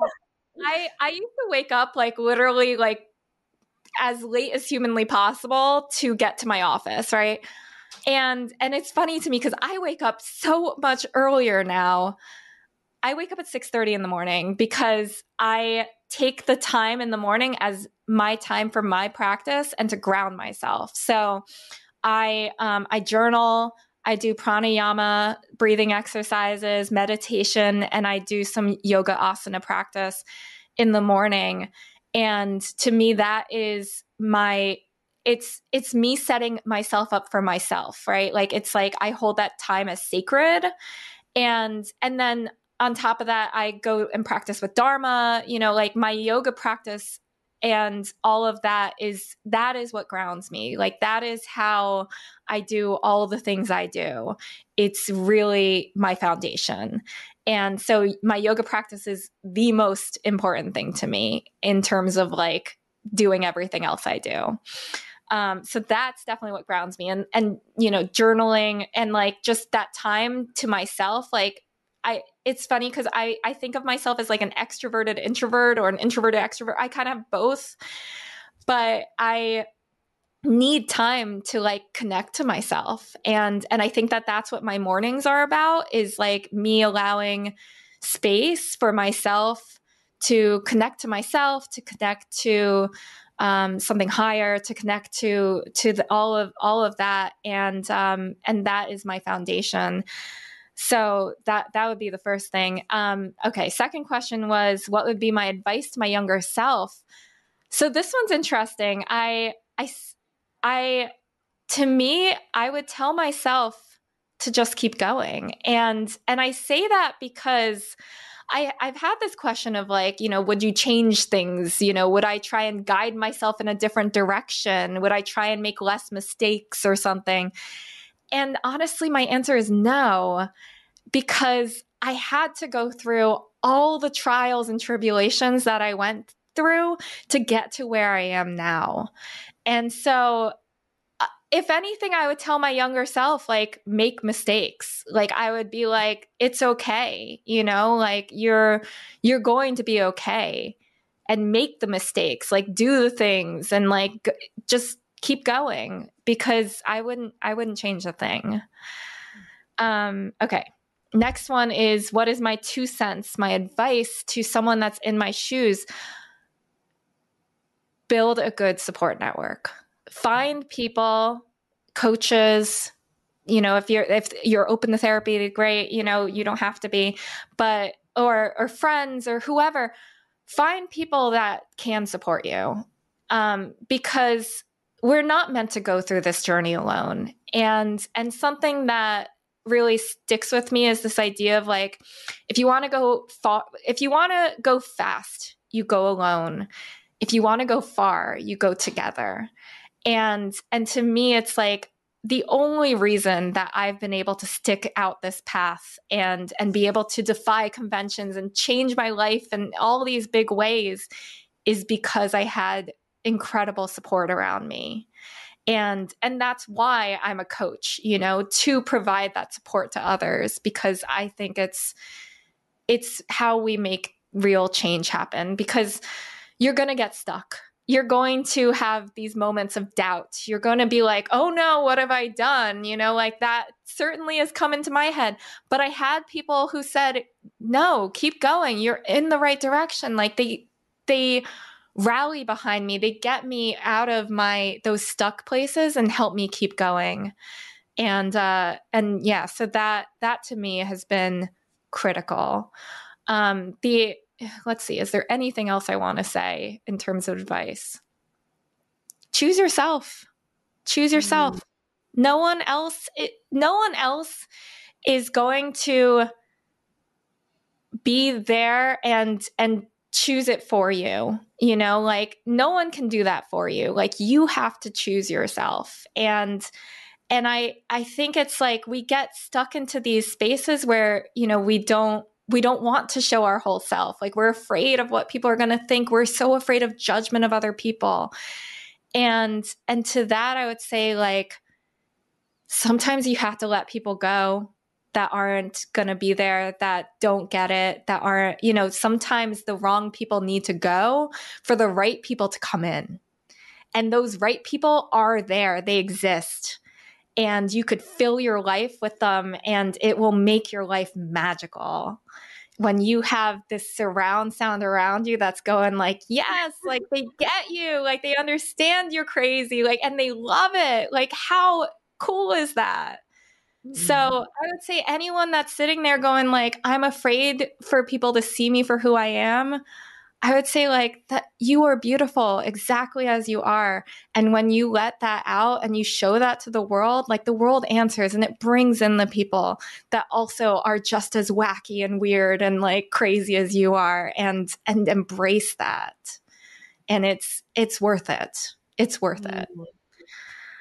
I used to wake up like literally like as late as humanly possible to get to my office, right? And it's funny to me because I wake up so much earlier now. I wake up at 6:30 in the morning because I take the time in the morning as my time for my practice and to ground myself. So I journal, I do pranayama, breathing exercises, meditation, and I do some yoga asana practice in the morning. And to me, that is it's me setting myself up for myself, right? Like it's like I hold that time as sacred. And then on top of that, I go and practice with Dharma, like my yoga practice and all of that is what grounds me. Like that is how I do all the things I do. It's really my foundation. And so my yoga practice is the most important thing to me in terms of like doing everything else I do. So that's definitely what grounds me, and journaling and like just that time to myself. Like it's funny because I think of myself as like an extroverted introvert or an introverted extrovert. I kind of have both, but I need time to like connect to myself, and I think that that's what my mornings are about, is like me allowing space for myself to connect to myself, to connect to something higher, to connect to all of that, and that is my foundation. So that would be the first thing. Okay, second question was what would be my advice to my younger self? So this one's interesting. I to me, I would tell myself to just keep going. And I say that because I've had this question of like, would you change things? Would I try and guide myself in a different direction? Would I try and make less mistakes or something? And honestly, my answer is no, because I had to go through all the trials and tribulations that I went through to get to where I am now. And so if anything, I would tell my younger self, like, make mistakes. Like, I would be like, it's okay, like you're going to be okay, and make the mistakes, like do the things, and like just keep going, because I wouldn't change a thing. Okay. Next one is, what is my 2 cents, my advice to someone that's in my shoes? Build a good support network. Find people, coaches, if you're open to therapy, great, you don't have to be, but, or friends or whoever, find people that can support you. Because we're not meant to go through this journey alone. And something that really sticks with me is this idea of like, if you want to go fast, you go alone. If you want to go far, you go together. And to me, it's like the only reason that I've been able to stick out this path and be able to defy conventions and change my life in all these big ways is because I had incredible support around me. And that's why I'm a coach, to provide that support to others, because I think it's how we make real change happen, because you're going to get stuck. You're going to have these moments of doubt. You're going to be like, oh no, what have I done? Like that certainly has come into my head. But I had people who said, no, keep going. You're in the right direction. Like they rally behind me. They get me out of those stuck places and help me keep going. And yeah, so that to me has been critical. Let's see, is there anything else I want to say in terms of advice? Choose yourself. Choose yourself. No one else is going to be there and choose it for you. Like no one can do that for you. Like you have to choose yourself. And I think it's like we get stuck into these spaces where, we don't want to show our whole self. Like we're afraid of what people are going to think. We're so afraid of judgment of other people. And to that, I would say like, sometimes you have to let people go that aren't going to be there, that don't get it, that aren't, sometimes the wrong people need to go for the right people to come in. And those right people are there. They exist. And you could fill your life with them, and it will make your life magical. When you have this surround sound around you that's going like, yes, like they get you, like they understand you're crazy, like, and they love it. Like, how cool is that? So I would say anyone that's sitting there going like, I'm afraid for people to see me for who I am, I would say like that you are beautiful exactly as you are. And when you let that out and you show that to the world, like the world answers, and it brings in the people that also are just as wacky and weird and like crazy as you are, and embrace that. And it's worth it. It's worth it.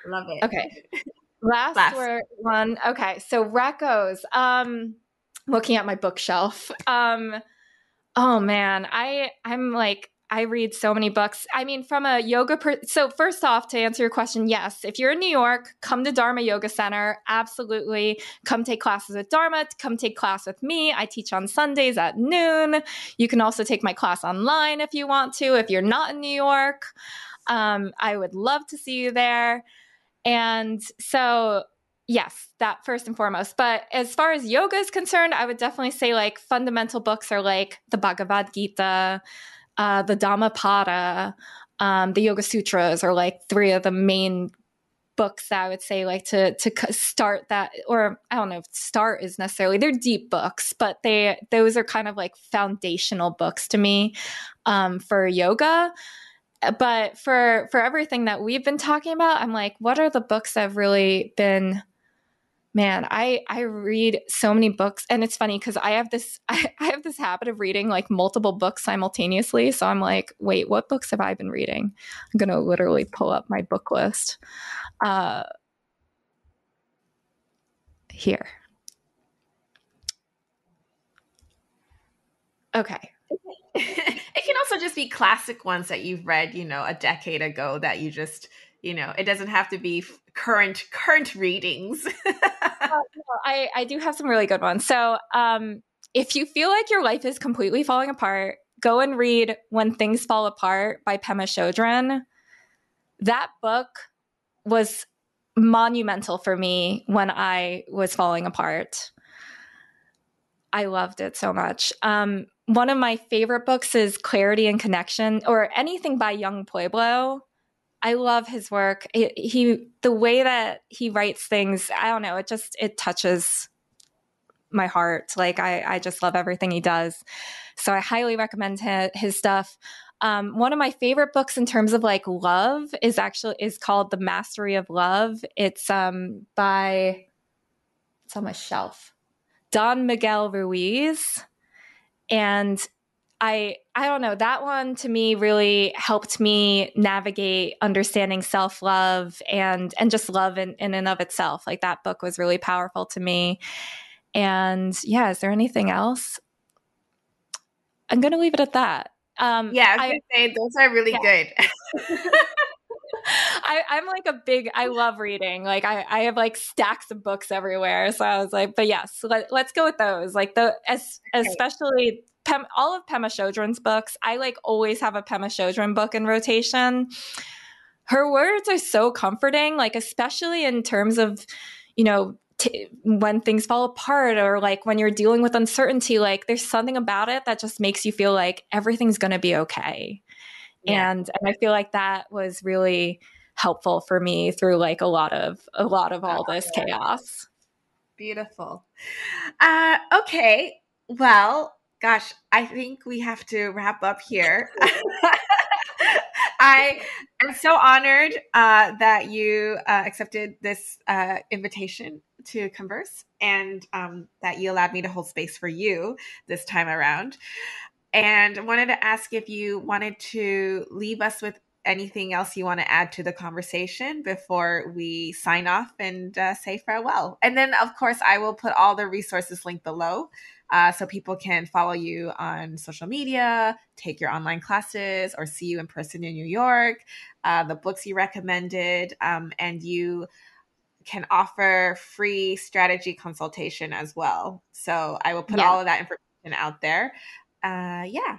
Love it. Okay. Last one. Okay. So recos. Looking at my bookshelf. Oh man, I'm like, I read so many books. I mean, from a yoga so first off, to answer your question, yes, if you're in New York, come to Dharma Yoga Center. Absolutely. Come take classes with Dharma. Come take class with me. I teach on Sundays at noon. You can also take my class online if you want to, if you're not in New York. I would love to see you there. And so yes, that first and foremost. But as far as yoga is concerned, I would definitely say like fundamental books are like the Bhagavad Gita, the Dhammapada, the Yoga Sutras are like three of the main books that I would say like to start that, or I don't know if start is necessarily, they're deep books, but those are kind of like foundational books to me for yoga. But for everything that we've been talking about, I'm like, what are the books that have really been, man, I read so many books, and it's funny because I have this habit of reading like multiple books simultaneously. So I'm like, wait, what books have I been reading? I'm going to literally pull up my book list. Here. Okay. It can also just be classic ones that you've read, a decade ago that you just, it doesn't have to be current readings. I do have some really good ones. So if you feel like your life is completely falling apart, go and read When Things Fall Apart by Pema Chodron. That book was monumental for me when I was falling apart. I loved it so much. One of my favorite books is Clarity and Connection, or anything by Young Pueblo. I love his work. The way that he writes things, I don't know, it touches my heart. Like I just love everything he does. So I highly recommend his stuff. One of my favorite books in terms of like love is called The Mastery of Love. It's on my shelf. Don Miguel Ruiz. And I don't know, that one to me really helped me navigate understanding self-love and just love in and of itself. Like that book was really powerful to me. And yeah, is there anything else? I'm going to leave it at that. Yeah, I was going to say those are really good. I'm like I love reading. Like I have like stacks of books everywhere. So I was like, but yes, let's go with those. Like especially all of Pema Chodron's books. I like always have a Pema Chodron book in rotation. Her words are so comforting, like especially in terms of, when things fall apart or like when you're dealing with uncertainty, like there's something about it that just makes you feel like everything's going to be okay. Yeah. And I feel like that was really helpful for me through like a lot of all this chaos. Beautiful. Okay. Well, gosh, I think we have to wrap up here. I am so honored that you accepted this invitation to converse and that you allowed me to hold space for you this time around. And I wanted to ask if you wanted to leave us with anything else you want to add to the conversation before we sign off and say farewell. And then, of course, I will put all the resources linked below so people can follow you on social media, take your online classes, or see you in person in New York, the books you recommended, and you can offer free strategy consultation as well. So I will put all of that information out there.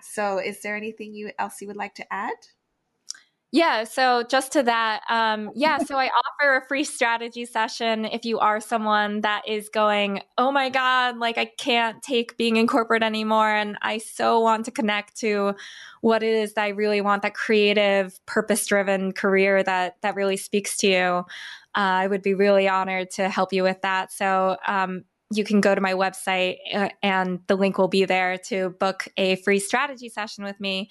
So is there anything else you would like to add? Yeah. So just to that, so I offer a free strategy session if you are someone that is going, oh my God, like I can't take being in corporate anymore. And I so want to connect to what it is that I really want, that creative, purpose-driven career that really speaks to you. I would be really honored to help you with that. So, you can go to my website and the link will be there to book a free strategy session with me.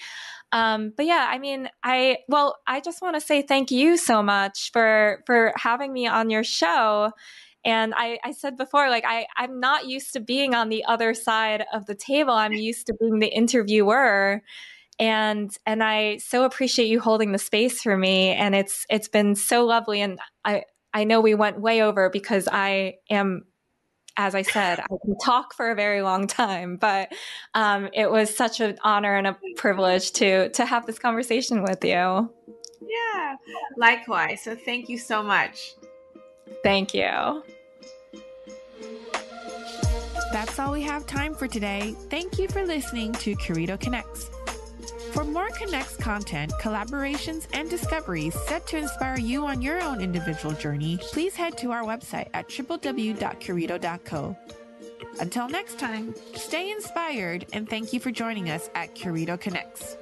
But yeah, I mean, I just want to say thank you so much for having me on your show. And I said before, like, I'm not used to being on the other side of the table. I'm used to being the interviewer. And I so appreciate you holding the space for me. And it's been so lovely. And I know we went way over because I am, as I said, I can talk for a very long time, but it was such an honor and a privilege to have this conversation with you. Yeah, likewise. So thank you so much. Thank you. That's all we have time for today. Thank you for listening to Curito Connects. For more Connects content, collaborations, and discoveries set to inspire you on your own individual journey, please head to our website at www.curito.co. Until next time, stay inspired and thank you for joining us at Curito Connects.